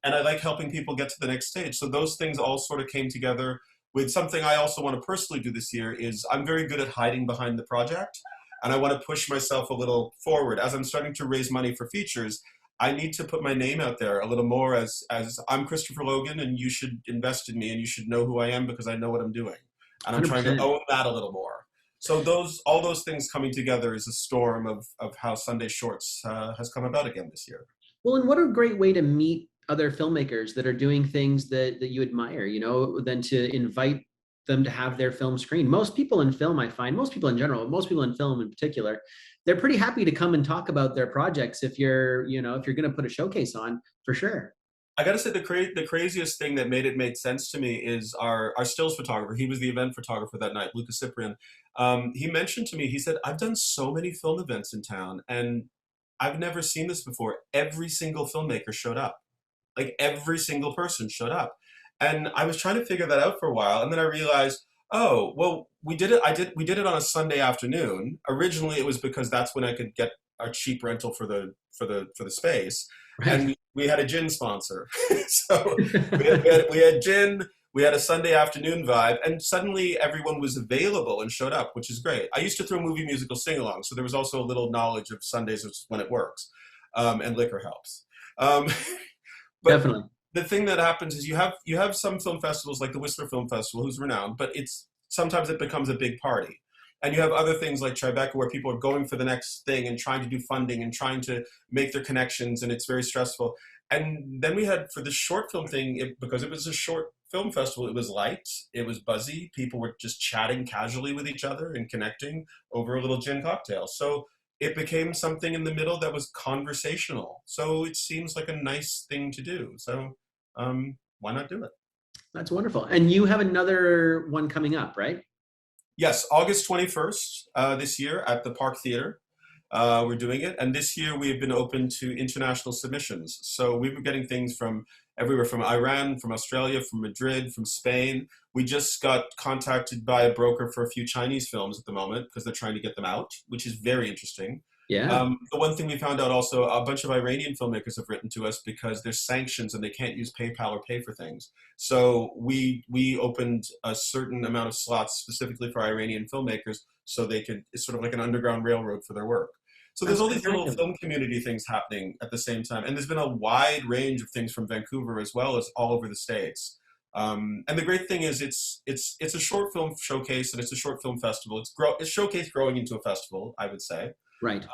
And I like helping people get to the next stage. So those things all sort of came together. With something I also want to personally do this year is I'm very good at hiding behind the project, and I want to push myself a little forward. As I'm starting to raise money for features, I need to put my name out there a little more as I'm Christopher Logan, and you should invest in me, and you should know who I am because I know what I'm doing. And I'm 100%. Trying to own that a little more. So all those things coming together is a storm of how Sunday Shorts has come about again this year. Well, and what a great way to meet other filmmakers that are doing things that you admire, you know, than to invite them to have their film screened. Most people in film, I find, most people in general, most people in film in particular, they're pretty happy to come and talk about their projects if you're, you know, if you're going to put a showcase on, for sure. I got to say the craziest thing that made sense to me is our stills photographer. He was the event photographer that night, Lucas Cyprian. He mentioned to me, he said, I've done so many film events in town and I've never seen this before. Every single filmmaker showed up. Like every single person showed up. And I was trying to figure that out for a while. And then I realized, oh, well, we did it on a Sunday afternoon. Originally it was because that's when I could get a cheap rental for the space. Right. And we had a gin sponsor. So we had gin, we had a Sunday afternoon vibe, and suddenly everyone was available and showed up, which is great. I used to throw movie musical sing-alongs, so there was also a little knowledge of Sundays when it works, and liquor helps. But Definitely. the thing that happens is you have some film festivals like the Whistler Film Festival, who's renowned, but sometimes it becomes a big party. And you have other things like Tribeca where people are going for the next thing and trying to do funding and trying to make their connections, and it's very stressful. And then we had, for the short film thing, because it was a short film festival, it was light, it was buzzy, people were just chatting casually with each other and connecting over a little gin cocktail. So it became something in the middle that was conversational. So it seems like a nice thing to do. So why not do it? That's wonderful. And you have another one coming up, right? Yes, August 21st this year at the Park Theater. We're doing it. And this year we have been open to international submissions. So we've been getting things from everywhere, from Iran, from Australia, from Madrid, from Spain. We just got contacted by a broker for a few Chinese films at the moment because they're trying to get them out, which is very interesting. Yeah. The one thing we found out also, a bunch of Iranian filmmakers have written to us because there's sanctions and they can't use PayPal or pay for things. So we opened a certain amount of slots specifically for Iranian filmmakers so they could, it's sort of like an underground railroad for their work. So there's all these little film community things happening at the same time. And there's been a wide range of things from Vancouver as well as all over the States. And the great thing is it's a short film showcase and it's a short film festival. It's showcase growing into a festival, I would say. Right.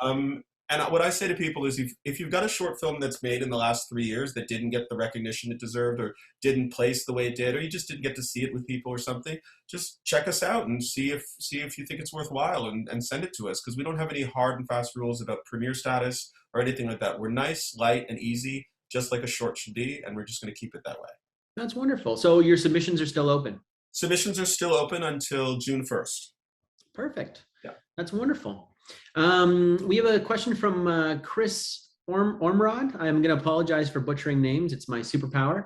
And what I say to people is if you've got a short film that's made in the last 3 years that didn't get the recognition it deserved or didn't place the way it did, or you just didn't get to see it with people or something, just check us out and see if you think it's worthwhile and send it to us, because we don't have any hard and fast rules about premiere status or anything like that. We're nice, light, and easy, just like a short should be, and we're just going to keep it that way. That's wonderful. So your submissions are still open? Submissions are still open until June 1st. Perfect. Yeah. That's wonderful. We have a question from Chris Ormrod. I'm going to apologize for butchering names. It's my superpower.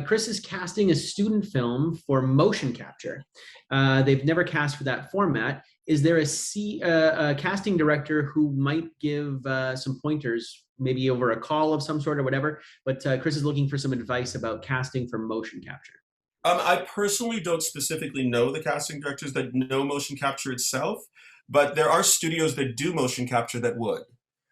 Chris is casting a student film for motion capture. They've never cast for that format. Is there a casting director who might give some pointers, maybe over a call of some sort or whatever? But Chris is looking for some advice about casting for motion capture. I personally don't specifically know the casting directors that know motion capture itself, but there are studios that do motion capture that would.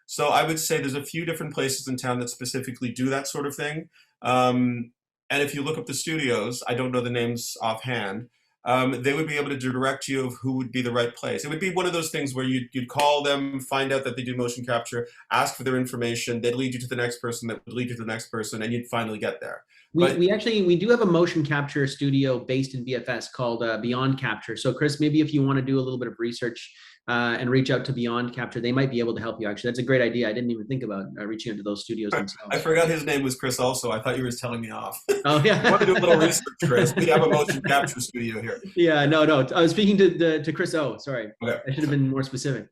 So I would say there's a few different places in town that specifically do that sort of thing. And if you look up the studios, I don't know the names offhand, they would be able to direct you of who would be the right place. It would be one of those things where you'd call them, find out that they do motion capture, ask for their information, they'd lead you to the next person that would lead you to the next person, and you'd finally get there. We do have a motion capture studio based in BFS called Beyond Capture. So Chris, maybe if you want to do a little bit of research and reach out to Beyond Capture, they might be able to help you. Actually, that's a great idea. I didn't even think about reaching out to those studios themselves. I forgot his name was Chris also. I thought you were just telling me off. Oh yeah. I want to do a little research, Chris. We have a motion capture studio here. Yeah, no. I was speaking to Chris O. Sorry. Okay. I should have been more specific.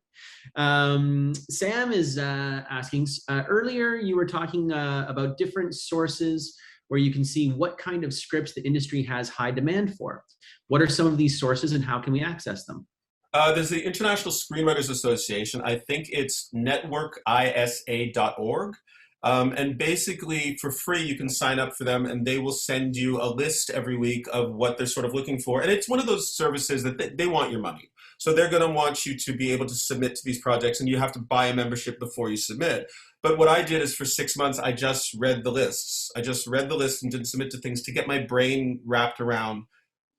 Sam is asking, earlier you were talking about different sources where you can see what kind of scripts the industry has high demand for. What are some of these sources and how can we access them? There's the International Screenwriters Association. I think it's networkisa.org. And basically for free, you can sign up for them and they will send you a list every week of what they're sort of looking for. And it's one of those services that they want your money. So they're going to want you to be able to submit to these projects and you have to buy a membership before you submit. But what I did is for 6 months, I just read the lists. I just read the list and didn't submit to things to get my brain wrapped around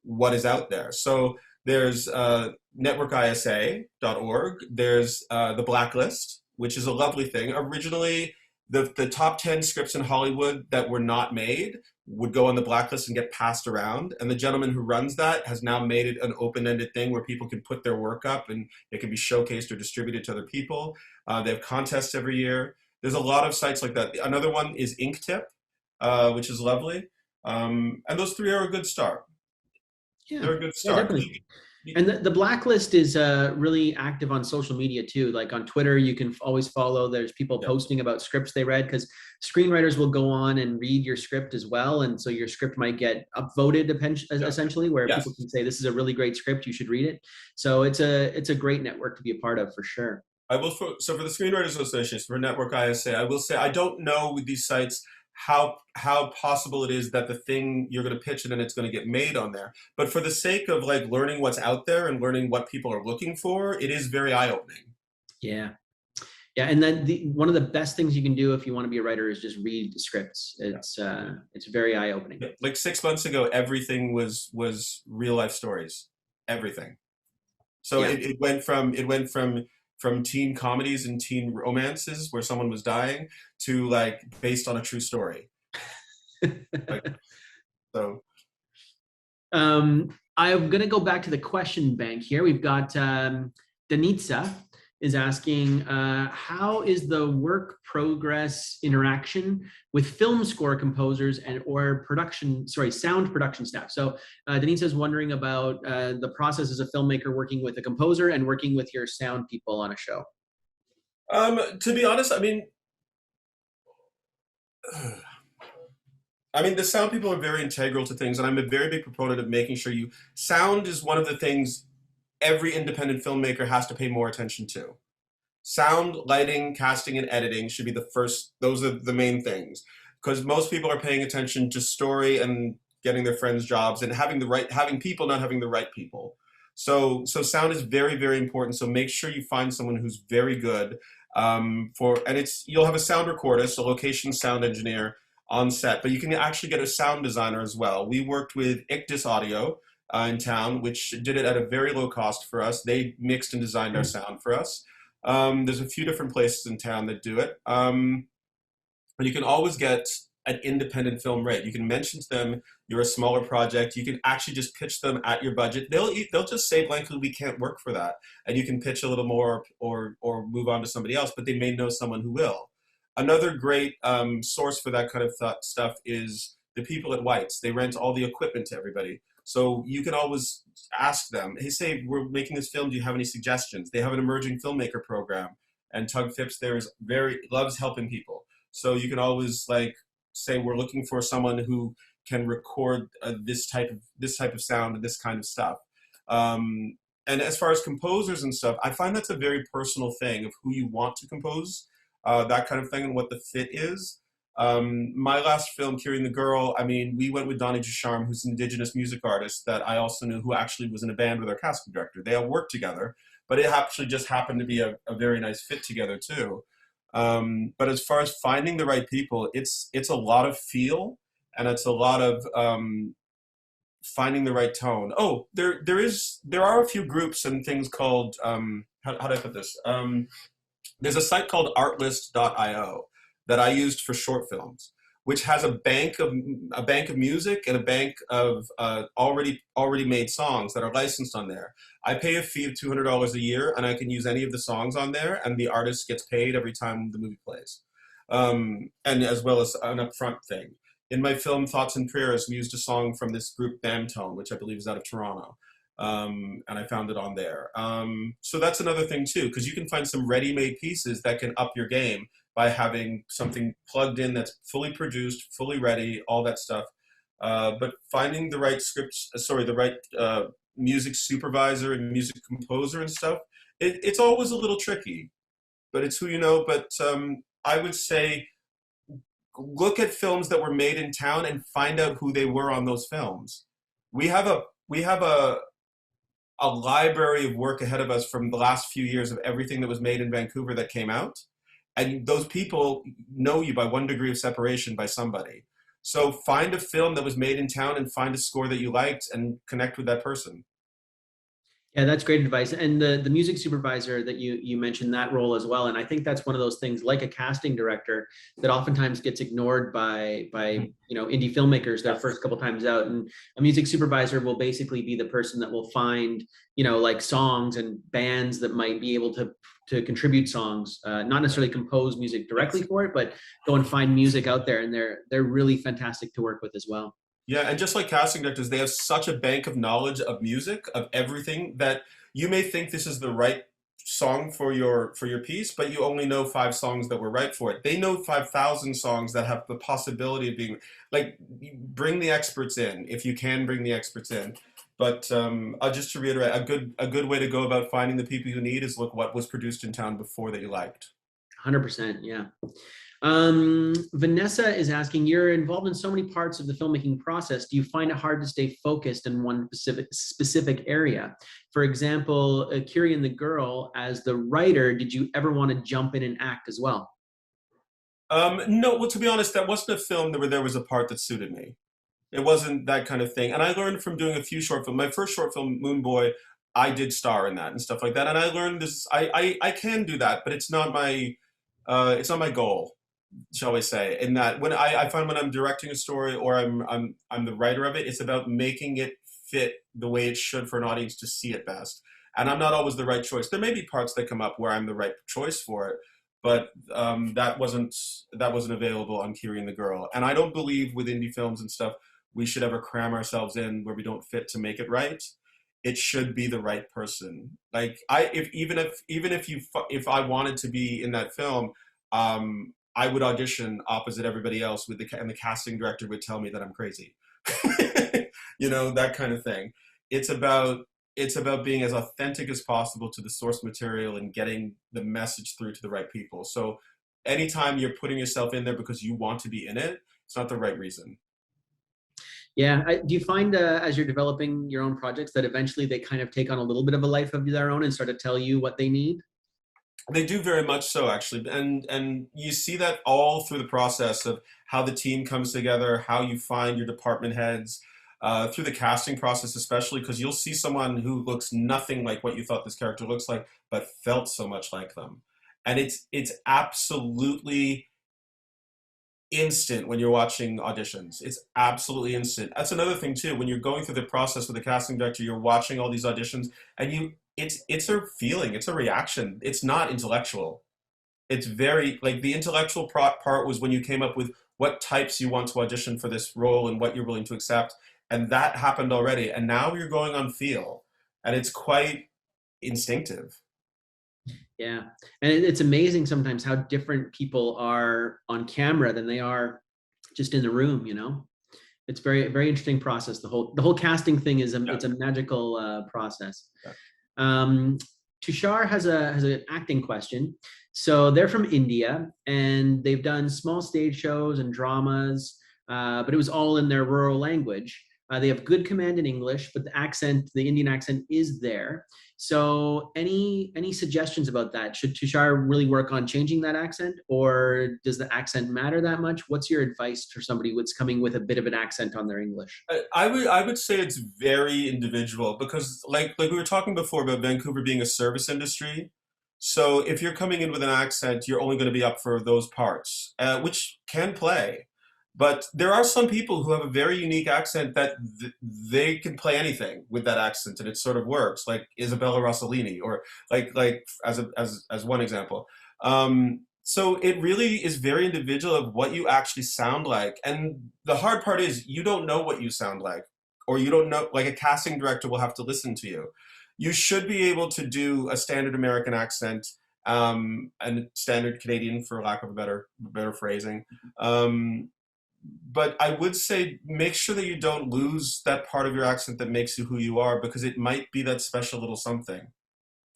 what is out there. So There's networkisa.org. There's The Blacklist, which is a lovely thing. Originally, the top 10 scripts in Hollywood that were not made would go on the blacklist and get passed around. And the gentleman who runs that has now made it an open-ended thing where people can put their work up and it can be showcased or distributed to other people. They have contests every year. There's a lot of sites like that. Another one is Inktip, which is lovely. And those three are a good start. Yeah, they're a good yeah, start. definitely. And the Blacklist is really active on social media too. Like on Twitter, you can always follow. There's people posting about scripts they read, because screenwriters will go on and read your script as well. And so your script might get upvoted essentially, where people can say, this is a really great script, you should read it. So it's a great network to be a part of, for sure. So for the Screenwriters Association, for Network ISA, I will say I don't know with these sites how possible it is that the thing you're going to pitch it and it's going to get made on there. But for the sake of like learning what's out there and learning what people are looking for, it is very eye-opening. Yeah. Yeah, and then one of the best things you can do if you want to be a writer is just read the scripts. It's very eye-opening. Like 6 months ago, everything was real life stories, everything. So it went from teen comedies and teen romances where someone was dying to like based on a true story. I'm gonna go back to the question bank here. We've got Danitza is asking, how is the work progress interaction with film score composers or sound production staff? So Danitza is wondering about the process as a filmmaker working with a composer and working with your sound people on a show. To be honest, I mean, the sound people are very integral to things, and I'm a very big proponent of making sure sound is one of the things every independent filmmaker has to pay more attention to. Sound, lighting, casting, and editing should be those are the main things. Because most people are paying attention to story and getting their friends jobs and having people, not having the right people. So sound is very, very important. So make sure you find someone who's very good you'll have a sound recordist, a location sound engineer on set, but you can actually get a sound designer as well. We worked with Ictus Audio in town, which did it at a very low cost for us. They mixed and designed our sound for us. There's a few different places in town that do it. But you can always get an independent film rate. You can mention to them you're a smaller project. You can actually just pitch them at your budget. They'll just say blankly, we can't work for that. And you can pitch a little more or move on to somebody else, but they may know someone who will. Another great source for that kind of stuff is the people at White's. They rent all the equipment to everybody. So you can always ask them, hey, say, we're making this film. Do you have any suggestions? They have an emerging filmmaker program. And Tug Phipps there loves helping people. So you can always say, we're looking for someone who can record this type of sound and this kind of stuff. And as far as composers and stuff, I find that's a very personal thing of who you want to compose, that kind of thing, and what the fit is. My last film, Curing the Girl, we went with Donnie Ducharme, who's an Indigenous music artist that I also knew, who actually was in a band with our casting director. They all worked together, but it actually just happened to be a very nice fit together too. But as far as finding the right people, it's a lot of feel, and it's a lot of finding the right tone. Oh, there are a few groups and things called how do I put this? There's a site called artlist.io that I used for short films, which has a bank of music and a bank of already made songs that are licensed on there. I pay a fee of $200 a year, and I can use any of the songs on there, and the artist gets paid every time the movie plays, and as well as an upfront thing. In my film Thoughts and Prayers, we used a song from this group Bamtone, which I believe is out of Toronto, and I found it on there. So that's another thing too, because you can find some ready-made pieces that can up your game by having something plugged in that's fully produced, fully ready, all that stuff. But finding the right music supervisor and music composer and stuff, it's always a little tricky, but it's who you know. But I would say look at films that were made in town and find out who they were on those films. We have a library of work ahead of us from the last few years of everything that was made in Vancouver that came out. And those people know you by one degree of separation by somebody. So find a film that was made in town and find a score that you liked and connect with that person. Yeah, that's great advice. And the music supervisor that you mentioned, that role as well. And I think that's one of those things, like a casting director, that oftentimes gets ignored by indie filmmakers their Yes. first couple times out. And a music supervisor will basically be the person that will find like songs and bands that might be able to contribute songs, not necessarily compose music directly Yes. for it, but go and find music out there. And they're really fantastic to work with as well. Yeah, and just like casting directors, they have such a bank of knowledge of music, of everything, that you may think this is the right song for your piece, but you only know 5 songs that were right for it. They know 5,000 songs that have the possibility of being like, bring the experts in if you can bring the experts in. But just to reiterate, a good way to go about finding the people you need is look what was produced in town before that you liked. 100%. Yeah. Vanessa is asking, you're involved in so many parts of the filmmaking process. Do you find it hard to stay focused in one specific area? For example, Curie and the Girl, as the writer, did you ever want to jump in and act as well? No, well, to be honest, that wasn't a film where there was a part that suited me. It wasn't that kind of thing. And I learned from doing a few short films. My first short film, Moon Boy, I did star in that and stuff like that. And I learned this. I can do that, but it's not my goal, shall we say? In that, when I find when I'm directing a story or I'm the writer of it, it's about making it fit the way it should for an audience to see it best. And I'm not always the right choice. There may be parts that come up where I'm the right choice for it, but that wasn't available on Kiri and the Girl. And I don't believe with indie films and stuff we should ever cram ourselves in where we don't fit to make it right. It should be the right person. Like if I wanted to be in that film, I would audition opposite everybody else and the casting director would tell me that I'm crazy. That kind of thing. It's about it's about being as authentic as possible to the source material and getting the message through to the right people. So anytime you're putting yourself in there because you want to be in it, it's not the right reason. Yeah. Do you find as you're developing your own projects that eventually they kind of take on a little bit of a life of their own and start to tell you what they need? They do very much so, actually, and you see that all through the process of how the team comes together, how you find your department heads, through the casting process, especially because you'll see someone who looks nothing like what you thought this character looks like, but felt so much like them, and it's absolutely instant when you're watching auditions. It's absolutely instant. That's another thing too. When you're going through the process with the casting director, you're watching all these auditions, and it's a feeling, it's a reaction. It's not intellectual. It's very like the intellectual part was when you came up with what types you want to audition for this role and what you're willing to accept, and that happened already. And now you're going on feel, and it's quite instinctive. Yeah. And it's amazing sometimes how different people are on camera than they are just in the room. It's very, very interesting process. The whole casting thing Yeah. it's a magical process. Yeah. Um, Tushar has an acting question. So they're from India and they've done small stage shows and dramas, but it was all in their rural language. They have good command in English, but the Indian accent is there. So any suggestions about that? Should Tushar really work on changing that accent, or does the accent matter that much? What's your advice for somebody who's coming with a bit of an accent on their English? I would say it's very individual because like we were talking before about Vancouver being a service industry. So if you're coming in with an accent, you're only going to be up for those parts, which can play. But there are some people who have a very unique accent that they can play anything with that accent, and it sort of works, like Isabella Rossellini, or like as one example. So it really is very individual of what you actually sound like, and the hard part is you don't know what you sound like, or you don't know. Like a casting director will have to listen to you. You should be able to do a standard American accent, and standard Canadian, for lack of a better phrasing. Um, but I would say make sure that you don't lose that part of your accent that makes you who you are, because it might be that special little something.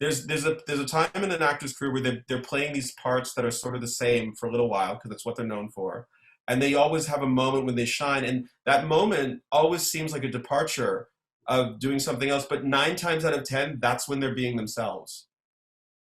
There's a time in an actor's career where they're playing these parts that are sort of the same for a little while because that's what they're known for, and they always have a moment when they shine, and that moment always seems like a departure of doing something else. But 9 times out of 10, that's when they're being themselves.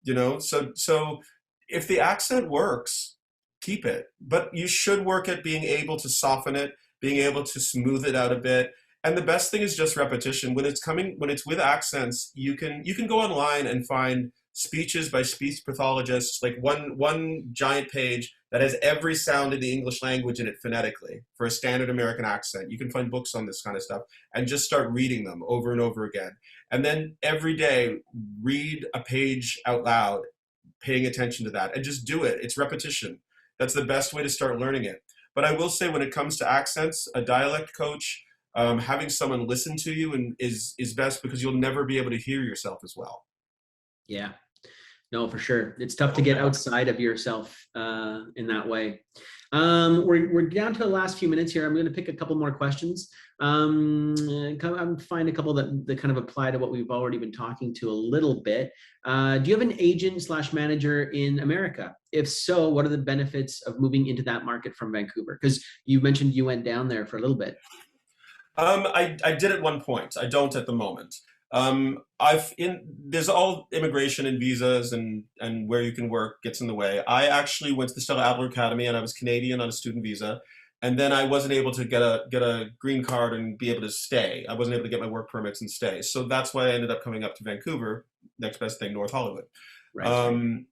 So if the accent works, keep it. But you should work at being able to soften it, being able to smooth it out a bit. And the best thing is just repetition. When it's with accents, you can go online and find speeches by speech pathologists, like one giant page that has every sound in the English language in it phonetically for a standard American accent. You can find books on this kind of stuff and just start reading them over and over again. And then every day read a page out loud, paying attention to that, and just do it. It's repetition. That's the best way to start learning it. But I will say, when it comes to accents, a dialect coach, having someone listen to you is best, because you'll never be able to hear yourself as well. Yeah. No, for sure. It's tough to get outside of yourself in that way. We're down to the last few minutes here. I'm going to pick a couple more questions. I'm find a couple that kind of apply to what we've already been talking to a little bit. Do you have an agent / manager in America? If so, what are the benefits of moving into that market from Vancouver? Because you mentioned you went down there for a little bit. I did at one point. I don't at the moment. There's all immigration and visas and where you can work gets in the way. I actually went to the Stella Adler Academy, and I was Canadian on a student visa. And then I wasn't able to get a green card and be able to stay. I wasn't able to get my work permits and stay. So that's why I ended up coming up to Vancouver, next best thing, North Hollywood. Right.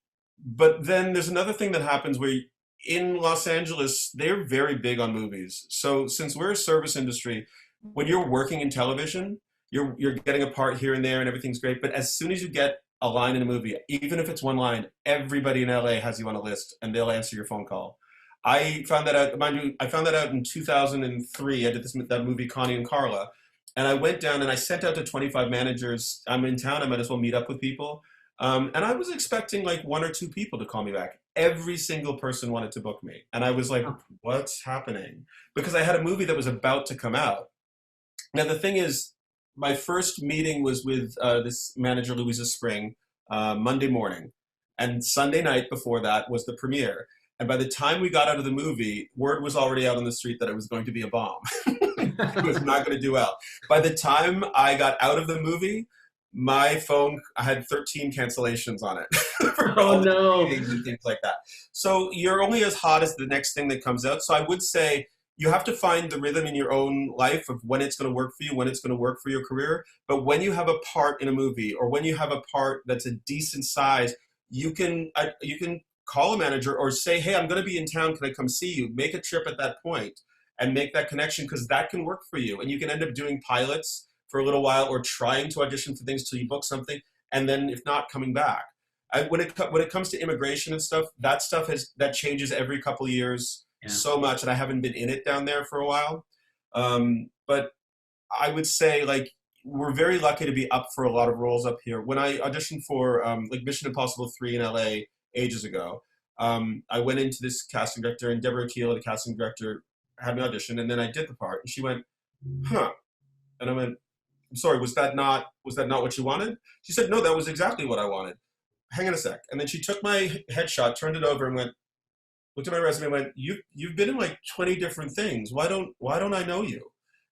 But then there's another thing that happens where in Los Angeles, they're very big on movies. So since we're a service industry, when you're working in television, you're getting a part here and there and everything's great. But as soon as you get a line in a movie, even if it's one line, everybody in LA has you on a list and they'll answer your phone call. I found that out, mind you, I found that out in 2003. I did that movie, Connie and Carla. And I went down and I sent out to 25 managers. I'm in town, I might as well meet up with people. And I was expecting like 1 or 2 people to call me back. Every single person wanted to book me. And I was like, what's happening? Because I had a movie that was about to come out. Now, the thing is, my first meeting was with this manager, Louisa Spring, Monday morning. And Sunday night before that was the premiere. And by the time we got out of the movie, word was already out on the street that it was going to be a bomb. It was not going to do well. By the time I got out of the movie, my phone, I had 13 cancellations on it. For all the meetings and things like that. So you're only as hot as the next thing that comes out. So I would say, you have to find the rhythm in your own life of when it's going to work for you, when it's going to work for your career. But when you have a part in a movie, or when you have a part that's a decent size, you can call a manager or say, hey, I'm going to be in town. Can I come see you? Make a trip at that point and make that connection, because that can work for you. And you can end up doing pilots for a little while, or trying to audition for things till you book something. And then if not, coming back. When it comes to immigration and stuff, that changes every couple of years. Yeah. So much, and I haven't been in it down there for a while. But I would say, like, we're very lucky to be up for a lot of roles up here. When I auditioned for like Mission Impossible 3 in LA ages ago, I went into this casting director, and Deborah Keel, the casting director, had me audition, and then I did the part, and she went, huh. And I went, I'm sorry, was that not what you wanted? She said, no, that was exactly what I wanted. Hang on a sec. And then she took my headshot, turned it over, and went, looked at my resume and went, you've been in like 20 different things. Why don't I know you?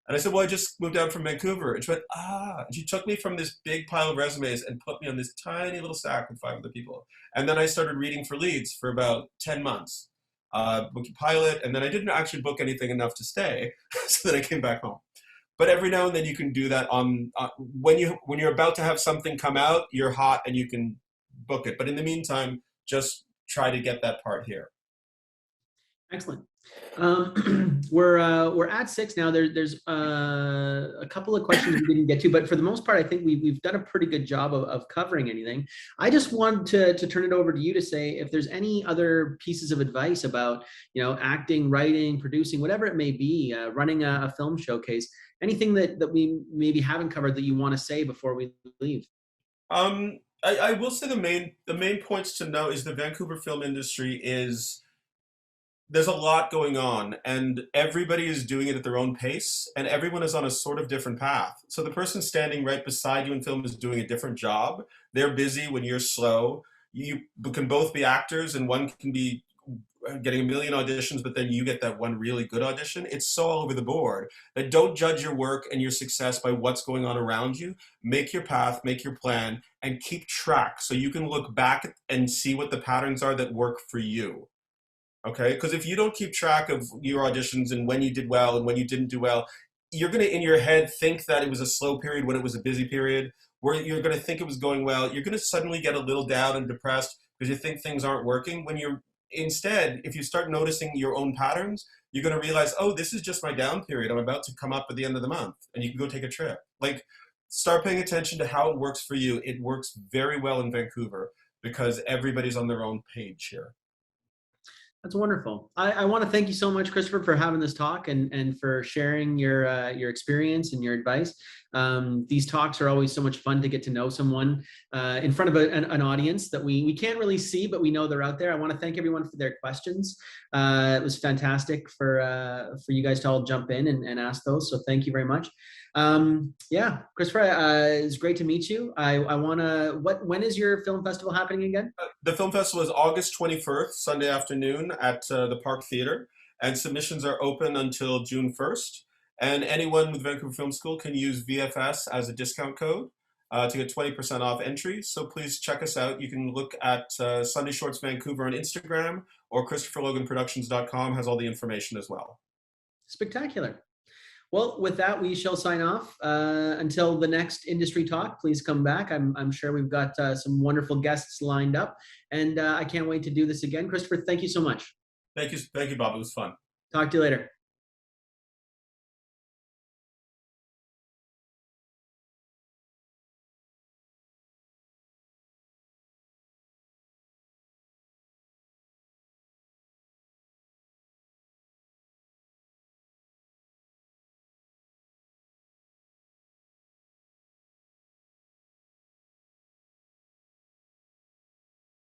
And I said, well, I just moved down from Vancouver. And she went, ah. And she took me from this big pile of resumes and put me on this tiny little stack with 5 other people. And then I started reading for leads for about 10 months. Booked a pilot, and then I didn't actually book anything enough to stay, so then I came back home. But every now and then you can do that on when you're about to have something come out, you're hot and you can book it. But in the meantime, just try to get that part here. Excellent. We're at 6 now. There's a couple of questions we didn't get to, but for the most part, I think we've done a pretty good job of covering anything. I just want to turn it over to you to say if there's any other pieces of advice about, acting, writing, producing, whatever it may be, running a film showcase, anything that we maybe haven't covered that you want to say before we leave. I will say the main points to know is the Vancouver film industry is, there's a lot going on, and everybody is doing it at their own pace, and everyone is on a sort of different path. So the person standing right beside you in film is doing a different job. They're busy when you're slow. You can both be actors, and one can be getting a million auditions, but then you get that one really good audition. It's so all over the board that don't judge your work and your success by what's going on around you. Make your path, make your plan, and keep track so you can look back and see what the patterns are that work for you. Okay, because if you don't keep track of your auditions and when you did well and when you didn't do well, you're going to, in your head, think that it was a slow period when it was a busy period, where you're going to think it was going well. You're going to suddenly get a little down and depressed because you think things aren't working. When you're instead, if you start noticing your own patterns, you're going to realize, oh, this is just my down period. I'm about to come up at the end of the month, and you can go take a trip. Like, start paying attention to how it works for you. It works very well in Vancouver because everybody's on their own page here. That's wonderful. I want to thank you so much, Christopher, for having this talk and for sharing your experience and your advice. These talks are always so much fun to get to know someone in front of an audience that we can't really see, but we know they're out there. I want to thank everyone for their questions. It was fantastic for you guys to all jump in and ask those. So thank you very much. Yeah, Christopher, it's great to meet you. I want to, when is your film festival happening again? The film festival is August 21st, Sunday afternoon at the Park Theatre, and submissions are open until June 1st. And anyone with Vancouver Film School can use VFS as a discount code to get 20% off entry. So please check us out. You can look at Sunday Shorts Vancouver on Instagram, or ChristopherLoganProductions.com has all the information as well. Spectacular. Well, with that, we shall sign off. Until the next industry talk, please come back. I'm sure we've got some wonderful guests lined up, and I can't wait to do this again. Christopher, thank you so much. Thank you, Bob. It was fun. Talk to you later.